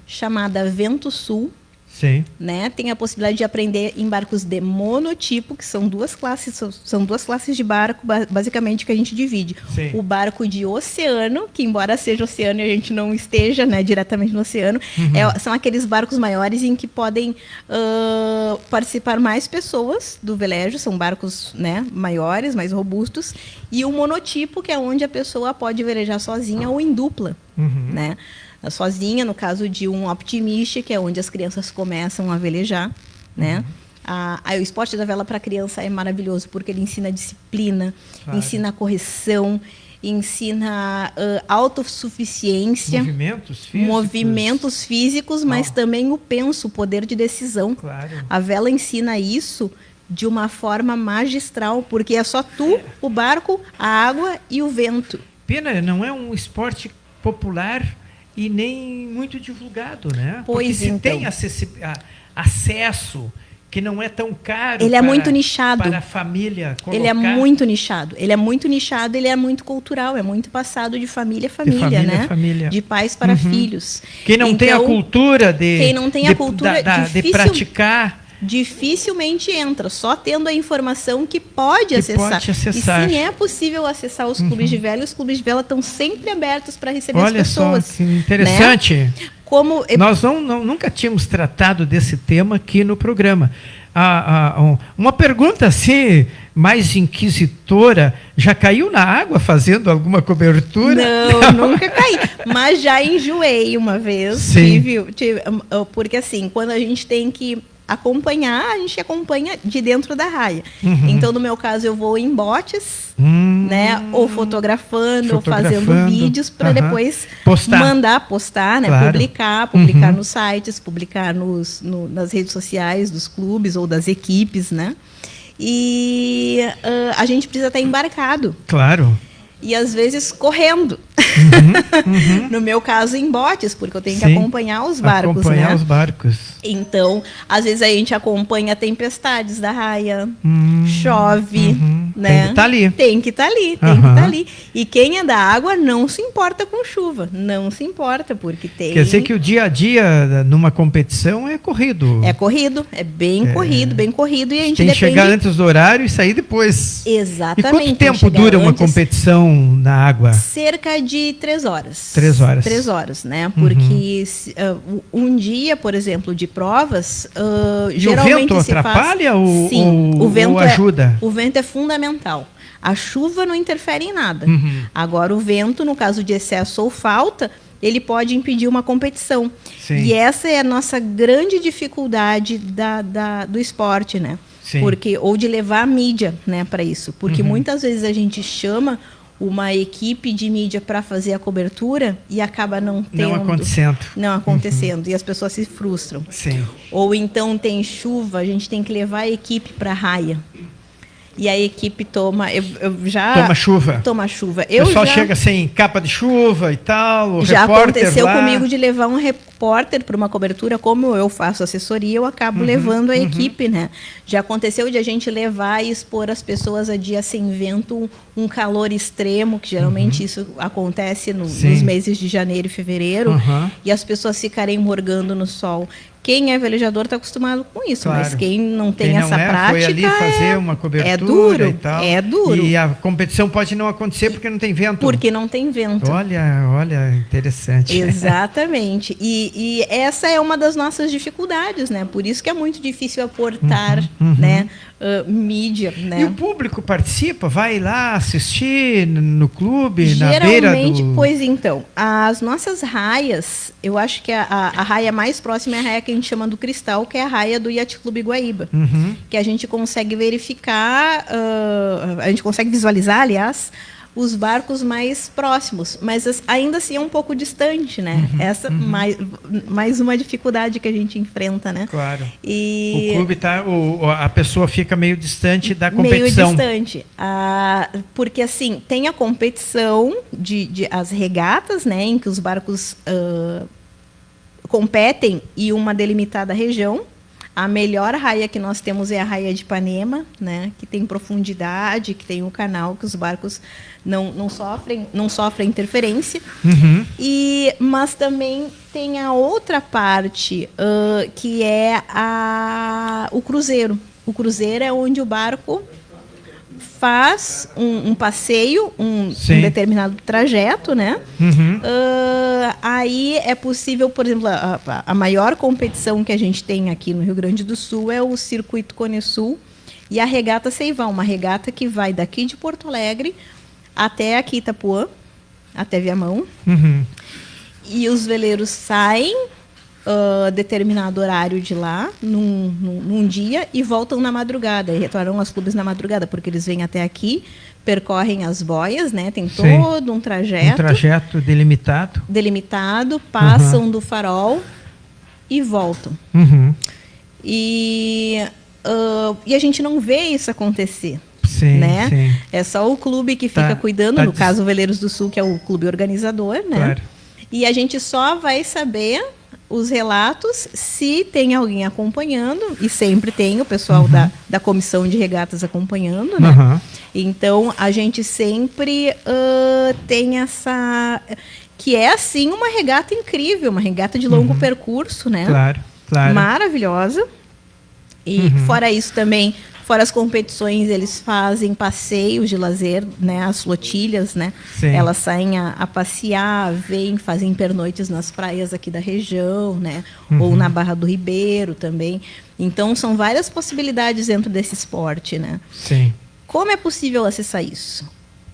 chamada Vento Sul, Sim. Né? Tem a possibilidade de aprender em barcos de monotipo, que são duas classes de barco, basicamente, que a gente divide. Sim. O barco de oceano, que embora seja oceano e a gente não esteja, né, diretamente no oceano, são aqueles barcos maiores em que podem participar mais pessoas do velejo, são barcos, né, maiores, mais robustos, e o monotipo, que é onde a pessoa pode velejar sozinha ou em dupla, né? Sozinha, no caso de um optimist, que é onde as crianças começam a velejar, né? O esporte da vela para criança é maravilhoso porque ele ensina disciplina, ensina correção, ensina autossuficiência, movimentos físicos, mas também o penso, o poder de decisão. Claro. A vela ensina isso de uma forma magistral, porque é só tu, o barco, a água e o vento. Pena, não é um esporte popular e nem muito divulgado, né? Pois porque se então. tem acesso, que não é tão caro. Ele é muito nichado. Para a família colocar. Ele é muito nichado. Ele é muito cultural, é muito passado de família a família, né? Família. De pais para filhos. Quem não tem a cultura de praticar, dificilmente entra, só tendo a informação que pode acessar. E sim, é possível acessar os clubes de vela, e os clubes de vela estão sempre abertos para receber as pessoas. Olha só, que interessante. Né? Nós nunca tínhamos tratado desse tema aqui no programa. Uma pergunta assim, mais inquisitora, já caiu na água fazendo alguma cobertura? Não, nunca caí, mas já enjoei uma vez. Sim. Porque assim, quando a gente tem que acompanhar, a gente acompanha de dentro da raia. Então, no meu caso, eu vou em botes, né, ou fotografando, ou fazendo vídeos para depois postar, né, claro. publicar nos sites, publicar nas redes sociais dos clubes ou das equipes, né? E a gente precisa estar embarcado. Claro. E às vezes correndo. No meu caso, em botes, porque eu tenho que acompanhar os barcos. Acompanhar os barcos. Então, às vezes a gente acompanha tempestades da raia, chove, né? Tem que estar ali. E quem é da água não se importa com chuva. Não se importa, porque tem. Quer dizer que o dia a dia numa competição é corrido. É corrido, é bem corrido. E a gente tem que chegar antes do horário e sair depois. Exatamente. E quanto tempo dura uma competição na água? Cerca de 3 horas. 3 horas. 3 horas, né? Porque um dia, por exemplo, de provas, geralmente o vento atrapalha ou ajuda? O vento é fundamental. A chuva não interfere em nada. Agora, o vento, no caso de excesso ou falta, ele pode impedir uma competição. Sim. E essa é a nossa grande dificuldade do esporte, né? Sim. Ou de levar a mídia, né, para isso. Porque muitas vezes a gente chama uma equipe de mídia para fazer a cobertura e acaba não acontecendo. E as pessoas se frustram. Sim. Ou então tem chuva, a gente tem que levar a equipe para a raia. E a equipe toma chuva. O pessoal chega sem capa de chuva e tal. Já aconteceu comigo de levar um repórter para uma cobertura, como eu faço assessoria, eu acabo levando a equipe, né? Já aconteceu de a gente levar e expor as pessoas a dia sem vento, um calor extremo, que geralmente isso acontece nos meses de janeiro e fevereiro, e as pessoas ficarem morgando no sol. Quem é velejador está acostumado com isso, mas quem não tem essa prática, foi ali fazer uma cobertura duro, e tal. É duro. E a competição pode não acontecer porque não tem vento. Porque não tem vento. Olha, interessante. Exatamente. E essa é uma das nossas dificuldades, né? Por isso que é muito difícil aportar, né, mídia, né? E o público participa? Vai lá assistir no clube, na beira do... Pois então, as nossas raias, eu acho que a raia mais próxima é a raia que a gente chama do Cristal, que é a raia do Yacht Clube Guaíba, que a gente consegue verificar, a gente consegue visualizar, aliás, os barcos mais próximos, mas ainda assim é um pouco distante, né? Essa mais uma dificuldade que a gente enfrenta, né? Claro. E o clube a pessoa fica meio distante da competição. Meio distante. Porque assim, tem a competição as regatas, né, em que os barcos competem em uma delimitada região. A melhor raia que nós temos é a raia de Ipanema, né? Que tem profundidade, que tem um canal que os barcos não sofrem interferência. Uhum. Mas também tem a outra parte, que é o cruzeiro. O cruzeiro é onde o barco faz um passeio, um determinado trajeto, né? Uhum. Aí é possível, por exemplo, a maior competição que a gente tem aqui no Rio Grande do Sul é o Circuito Cone Sul e a Regata Ceivão, uma regata que vai daqui de Porto Alegre até aqui Itapuã, até Viamão. Uhum. E os veleiros saem determinado horário de lá, num dia, e voltam na madrugada, e retornam aos clubes na madrugada, porque eles vêm até aqui, percorrem as boias, né? Tem todo um trajeto. Um trajeto delimitado. Delimitado, passam do farol e voltam. Uhum. E a gente não vê isso acontecer. Sim, né? sim. É só o clube que fica cuidando, no caso o Veleiros do Sul, que é o clube organizador, né? Claro. E a gente só vai saber os relatos se tem alguém acompanhando, e sempre tem o pessoal da comissão de regatas acompanhando, né? Uhum. Então, a gente sempre tem essa... que é, assim, uma regata incrível, uma regata de longo percurso, né? Claro, claro. Maravilhosa. E fora isso também, fora as competições, eles fazem passeios de lazer, né? As flotilhas, né? Sim. Elas saem a passear, fazem pernoites nas praias aqui da região, né? Ou na Barra do Ribeiro também. Então, são várias possibilidades dentro desse esporte, né? Sim. Como é possível acessar isso?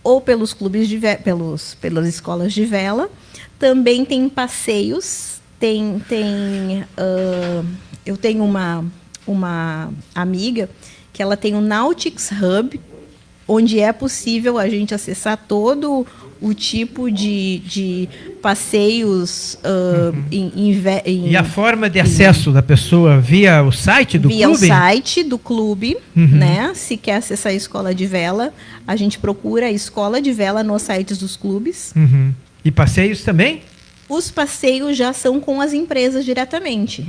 Ou pelos clubes pelas escolas de vela. Também tem passeios. Eu tenho uma amiga que ela tem o Nautics Hub, onde é possível a gente acessar todo o tipo de passeios E a forma de acesso da pessoa via o site do clube? Via o site do clube, né? Se quer acessar a escola de vela, a gente procura a escola de vela nos sites dos clubes. E passeios também? Os passeios já são com as empresas diretamente.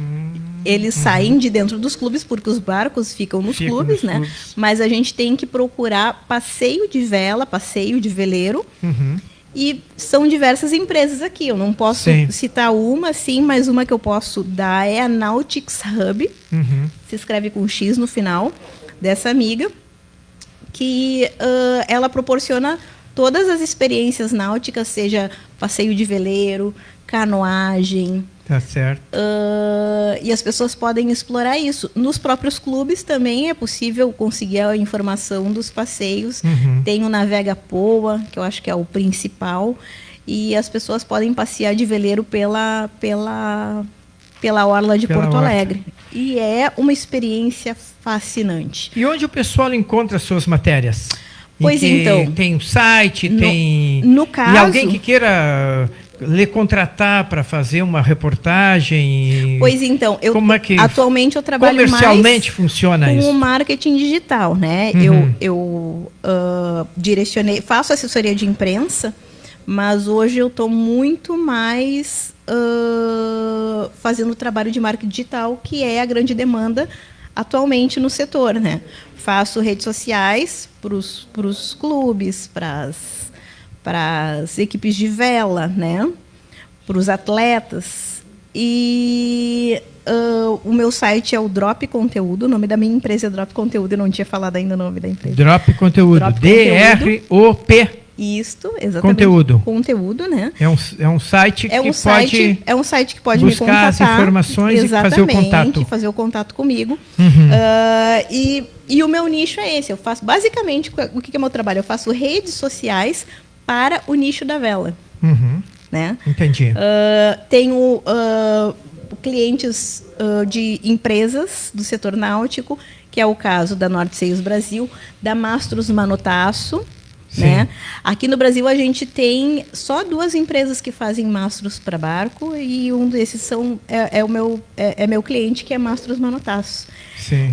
Eles saem de dentro dos clubes, porque os barcos ficam nos clubes, né? Mas a gente tem que procurar passeio de vela, passeio de veleiro. E são diversas empresas aqui. Eu não posso citar uma, sim, mas uma que eu posso dar é a Nautics Hub. Se escreve com X no final, dessa amiga, que ela proporciona todas as experiências náuticas, seja passeio de veleiro, canoagem. Tá certo. E as pessoas podem explorar isso. Nos próprios clubes também é possível conseguir a informação dos passeios. Tem o Navega Poa, que eu acho que é o principal. E as pessoas podem passear de veleiro pela orla de Porto Alegre. E é uma experiência fascinante. E onde o pessoal encontra suas matérias? Pois então. Tem um site, tem... No caso... E alguém que queira lhe contratar para fazer uma reportagem? Pois então, atualmente eu trabalho comercialmente funciona com isso? o marketing digital, né? Eu direcionei, faço assessoria de imprensa, mas hoje eu estou muito mais fazendo trabalho de marketing digital, que é a grande demanda atualmente no setor, né? Faço redes sociais para os clubes, para as equipes de vela, né? Para os atletas. E o meu site é o Drop Conteúdo. O nome da minha empresa é Drop Conteúdo. Eu não tinha falado ainda o nome da empresa. Drop Conteúdo. D-R-O-P. Isto, exatamente. Conteúdo, né? É um site que pode... É um site que pode me buscar contratar. as informações e fazer o contato. Fazer o contato comigo. E o meu nicho é esse. Eu faço, basicamente, o que é meu trabalho? Eu faço redes sociais para o nicho da vela. Né? Entendi. Tenho clientes de empresas do setor náutico, que é o caso da Norte Seios Brasil, da Mastros Manotaço. Né? Aqui no Brasil a gente tem só 2 empresas que fazem mastros para barco, e um desses é meu cliente, que é Mastros Manotaço.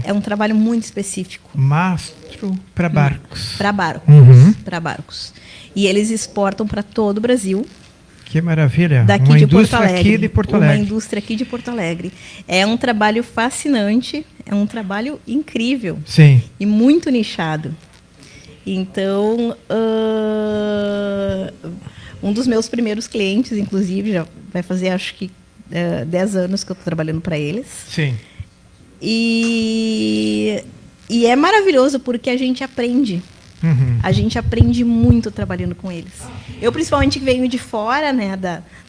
É um trabalho muito específico. Mastro para barcos. Para barcos. Para barcos. E eles exportam para todo o Brasil. Que maravilha. Daqui uma de indústria Porto Alegre. aqui de Porto Alegre. Uma indústria aqui de Porto Alegre. É um trabalho fascinante, é um trabalho incrível. Sim. E muito nichado. Então, um dos meus primeiros clientes, inclusive, já vai fazer, acho que, 10 anos que eu estou trabalhando para eles. Sim. E é maravilhoso porque a gente aprende. Uhum. A gente aprende muito trabalhando com eles. Eu, principalmente, que venho de fora, né,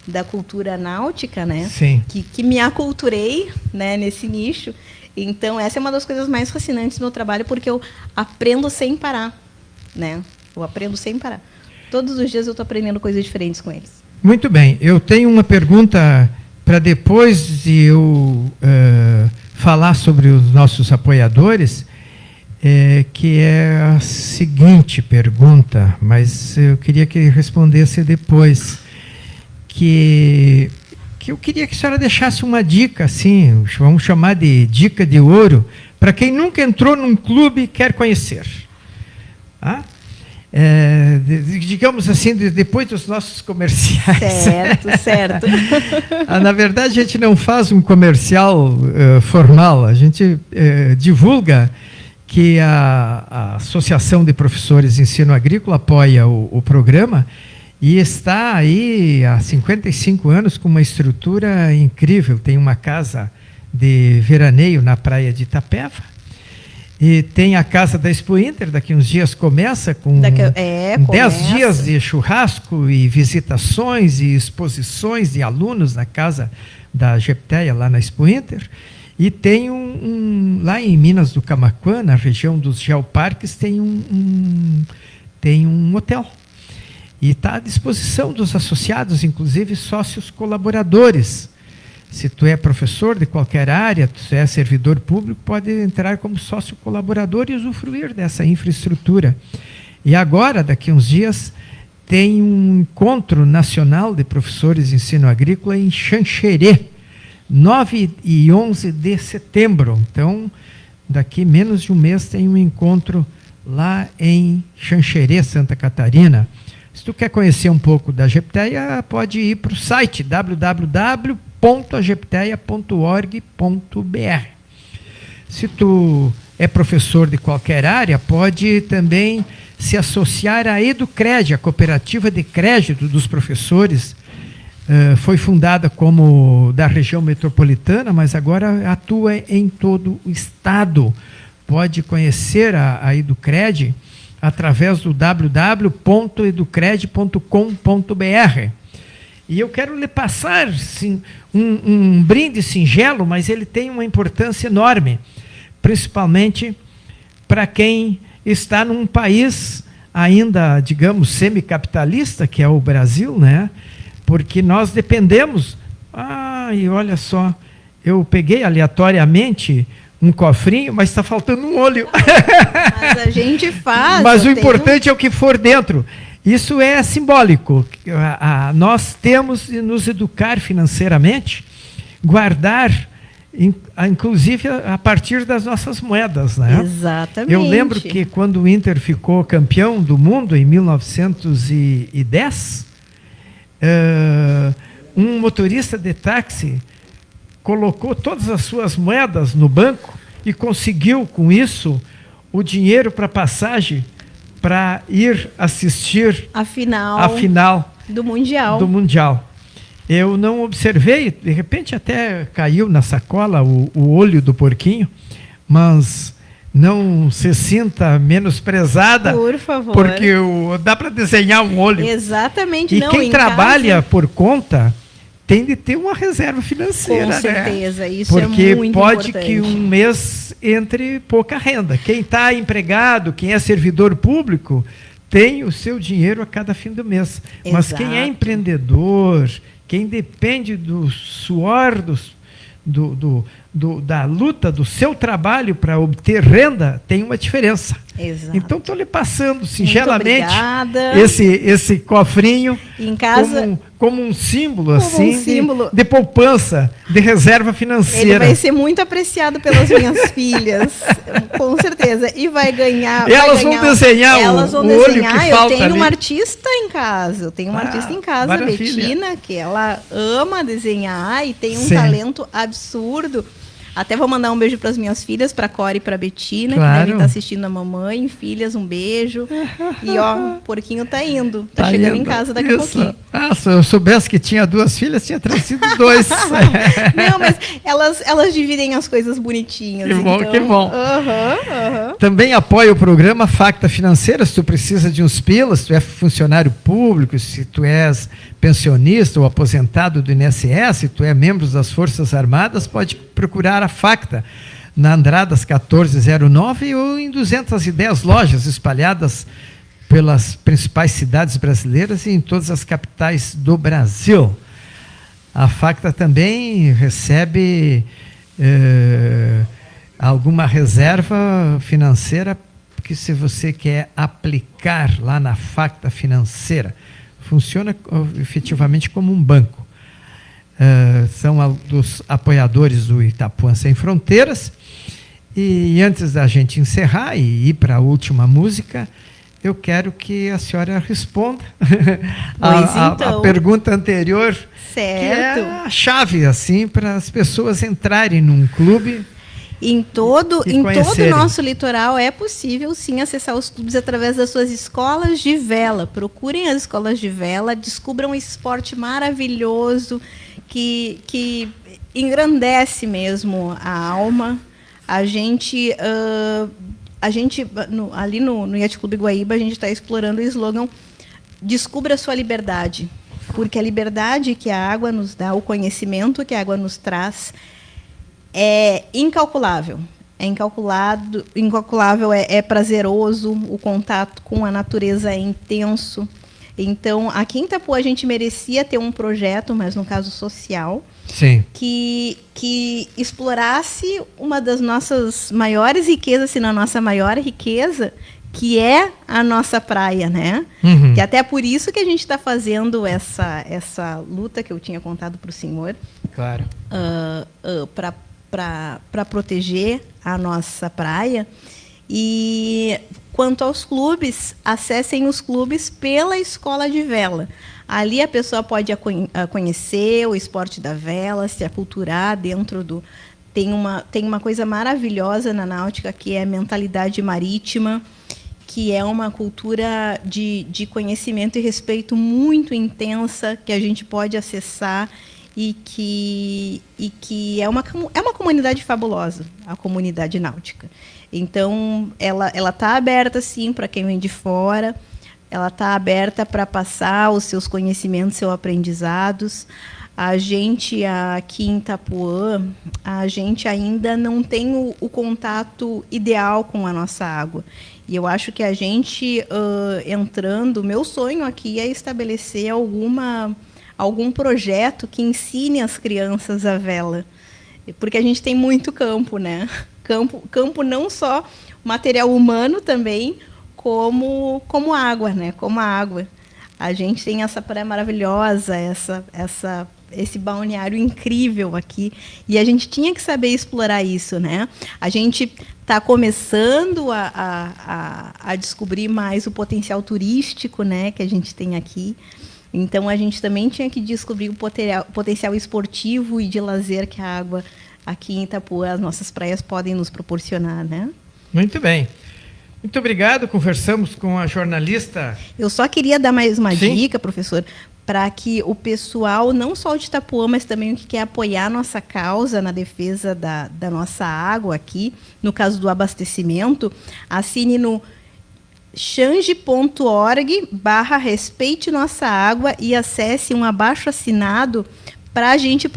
da cultura náutica, né? Sim. Que me aculturei, né, nesse nicho. Então, essa é uma das coisas mais fascinantes do meu trabalho, porque eu aprendo sem parar, né? Eu aprendo sem parar. Todos os dias eu estou aprendendo coisas diferentes com eles. Muito bem. Eu tenho uma pergunta para depois de eu falar sobre os nossos apoiadores, que é a seguinte pergunta, mas eu queria que ele respondesse depois, que eu queria que a senhora deixasse uma dica, assim, vamos chamar de dica de ouro, para quem nunca entrou num clube e quer conhecer. Tá? Digamos assim, depois dos nossos comerciais. Certo. Na verdade, a gente não faz um comercial formal, a gente divulga que a Associação de Professores de Ensino Agrícola apoia o programa e está aí há 55 anos com uma estrutura incrível. Tem uma casa de veraneio na praia de Itapeva. E tem a Casa da Expo Inter, daqui uns dias começa com 10 dias de churrasco e visitações e exposições de alunos na Casa da Gepteia, lá na Expo Inter. E tem lá em Minas do Camaquã, na região dos geoparques, tem um hotel. E está à disposição dos associados, inclusive sócios colaboradores. Se tu é professor de qualquer área, tu é servidor público, pode entrar como sócio colaborador e usufruir dessa infraestrutura. E agora, daqui uns dias, tem um encontro nacional de professores de ensino agrícola em Xanxerê, 9 e 11 de setembro. Então, daqui menos de um mês tem um encontro lá em Xanxerê, Santa Catarina. Se tu quer conhecer um pouco da Gepteia, pode ir para o site www.agepteia.org.br. Se tu é professor de qualquer área, pode também se associar à Educred, a cooperativa de crédito dos professores. Foi fundada como da região metropolitana, mas agora atua em todo o estado. Pode conhecer a Educred através do www.educred.com.br. E eu quero lhe passar sim, um brinde singelo, mas ele tem uma importância enorme, principalmente para quem está num país ainda, digamos, semicapitalista, que é o Brasil, né? Porque nós dependemos. E olha só, eu peguei aleatoriamente um cofrinho, mas está faltando um olho. Mas a gente faz. Mas o importante é o que for dentro. Isso é simbólico. Nós temos de nos educar financeiramente, guardar, inclusive a partir das nossas moedas, né? Exatamente. Eu lembro que quando o Inter ficou campeão do mundo em 1910, um motorista de táxi colocou todas as suas moedas no banco e conseguiu, com isso, o dinheiro para passagem para ir assistir a final do Mundial. Eu não observei, de repente até caiu na sacola o olho do porquinho, mas não se sinta menosprezada. Por favor. Porque dá para desenhar um olho. Exatamente. E quem trabalha por conta tem de ter uma reserva financeira, com certeza, né? Isso porque é muito pode importante. Que um mês entre pouca renda. Quem está empregado, quem é servidor público, tem o seu dinheiro a cada fim do mês. Exato. Mas quem é empreendedor, quem depende do suor da luta, do seu trabalho para obter renda, tem uma diferença. Exato. Então, estou lhe passando singelamente obrigada. esse cofrinho em casa, como um símbolo, como assim, um símbolo de poupança, de reserva financeira. Ele vai ser muito apreciado pelas minhas filhas, com certeza. E vai ganhar. Elas vão desenhar o olho que eu falta tenho ali. uma artista em casa. Eu tenho uma artista em casa, a Betina, que ela ama desenhar e tem um talento absurdo. Até vou mandar um beijo para as minhas filhas, para a Cora e para a Betina, que devem estar assistindo a mamãe. Filhas, um beijo. E ó, o porquinho tá indo. Tá chegando em casa daqui a pouquinho. Ah, se eu soubesse que tinha 2 filhas, tinha trazido 2. Não, mas elas dividem as coisas bonitinhas. Que bom, então... que bom. Também apoia o programa Facta Financeira, se tu precisa de uns pilas, se tu é funcionário público, se tu és pensionista ou aposentado do INSS, se tu é membro das Forças Armadas, pode procurar a Facta na Andradas 1409 ou em 210 lojas espalhadas pelas principais cidades brasileiras e em todas as capitais do Brasil. A Facta também recebe alguma reserva financeira que, se você quer aplicar lá na Facta Financeira, funciona efetivamente como um banco. São dos apoiadores do Itapuã Sem Fronteiras. E antes da gente encerrar e ir para a última música, eu quero que a senhora responda a pergunta anterior, certo. Que é a chave assim, para as pessoas entrarem num clube. Em todo o nosso litoral é possível, sim, acessar os clubes através das suas escolas de vela. Procurem as escolas de vela, descubram esse esporte maravilhoso que engrandece mesmo a alma. Ali no Yacht Clube Guaíba, a gente está explorando o slogan "Descubra a sua liberdade", porque a liberdade que a água nos dá, o conhecimento que a água nos traz, é incalculável. É incalculável, é prazeroso, o contato com a natureza é intenso. Então, aqui em Itapuã, a gente merecia ter um projeto, mas no caso social, sim, que explorasse uma das nossas maiores riquezas, se não a nossa maior riqueza, que é a nossa praia, né? Que até é por isso que a gente está fazendo essa luta que eu tinha contado para o senhor. Claro. Para proteger a nossa praia. E quanto aos clubes, acessem os clubes pela escola de vela. Ali a pessoa pode conhecer o esporte da vela, se aculturar dentro do... Tem uma coisa maravilhosa na náutica, que é a mentalidade marítima, que é uma cultura de conhecimento e respeito muito intensa, que a gente pode acessar e que é uma comunidade fabulosa, a comunidade náutica. Então, ela está aberta, sim, para quem vem de fora, ela está aberta para passar os seus conhecimentos, seus aprendizados. A gente, aqui em Itapuã, a gente ainda não tem o contato ideal com a nossa água. E eu acho que a gente, entrando, meu sonho aqui é estabelecer algum projeto que ensine as crianças a vela. Porque a gente tem muito campo, né? Campo não só material humano também, como água, né? Como a água. A gente tem essa praia maravilhosa, esse balneário incrível aqui. E a gente tinha que saber explorar isso, né? A gente está começando a descobrir mais o potencial turístico, né, que a gente tem aqui. Então, a gente também tinha que descobrir o potencial esportivo e de lazer que a água aqui em Itapuã, as nossas praias, podem nos proporcionar, né? Muito bem. Muito obrigado. Conversamos com a jornalista. Eu só queria dar mais uma dica, professor, para que o pessoal, não só de Itapuã, mas também o que quer apoiar a nossa causa na defesa da nossa água aqui, no caso do abastecimento, assine no change.org/respeite nossa água e acesse um abaixo-assinado para a gente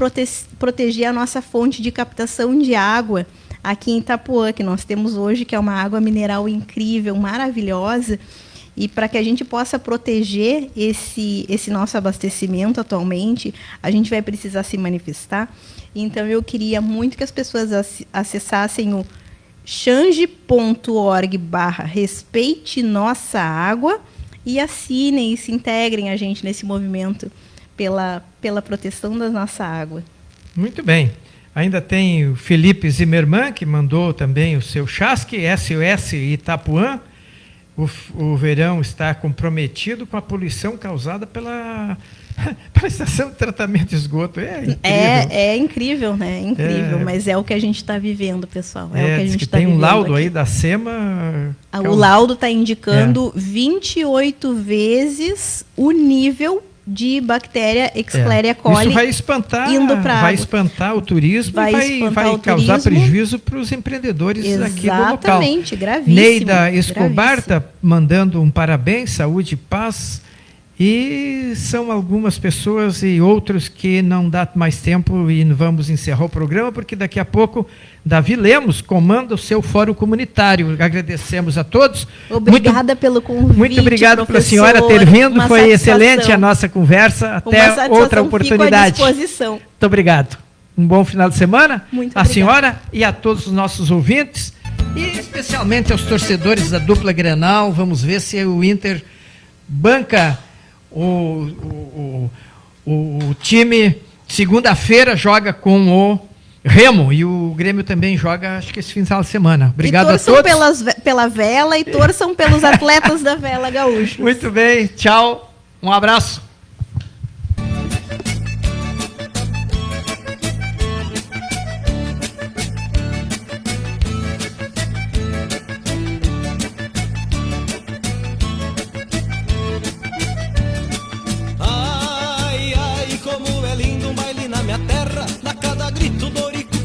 proteger a nossa fonte de captação de água aqui em Itapuã, que nós temos hoje, que é uma água mineral incrível, maravilhosa, E para que a gente possa proteger esse nosso abastecimento atualmente, a gente vai precisar se manifestar. Então, eu queria muito que as pessoas acessassem o change.org/respeite nossa água e assinem e se integrem a gente nesse movimento pela proteção da nossa água. Muito bem. Ainda tem o Felipe Zimmermann, que mandou também o seu chasque, SOS Itapuã. O verão está comprometido com a poluição causada pela estação de tratamento de esgoto. É incrível, né? Incrível, mas é o que a gente está vivendo, pessoal. É o que a gente está vivendo. Tem um laudo aqui aí da SEMA. O laudo está indicando 28 vezes o nível de bactéria Escherichia coli. Isso vai espantar, o turismo, vai causar prejuízo para os empreendedores aqui do local. Exatamente, gravíssimo. Neida Escobar está mandando um parabéns, saúde e paz. E são algumas pessoas e outros que não dá mais tempo e vamos encerrar o programa, porque daqui a pouco Davi Lemos comanda o seu fórum comunitário. Agradecemos a todos. Obrigada pelo convite. Muito obrigado pela senhora ter vindo. Foi excelente a nossa conversa. Até outra oportunidade. Fico à disposição. Muito obrigado. Um bom final de semana. Muito a senhora e a todos os nossos ouvintes. E especialmente aos torcedores da dupla Grenal. Vamos ver se o Inter banca o time. Segunda-feira joga com o Remo e o Grêmio também joga, acho que esse final de semana. Obrigado a todos. Torçam pela vela e torçam pelos atletas da vela gaúcha. Muito bem, tchau, um abraço.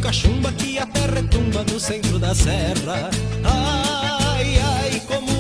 Cachumba que a terra retumba no centro da serra. Ai, ai, como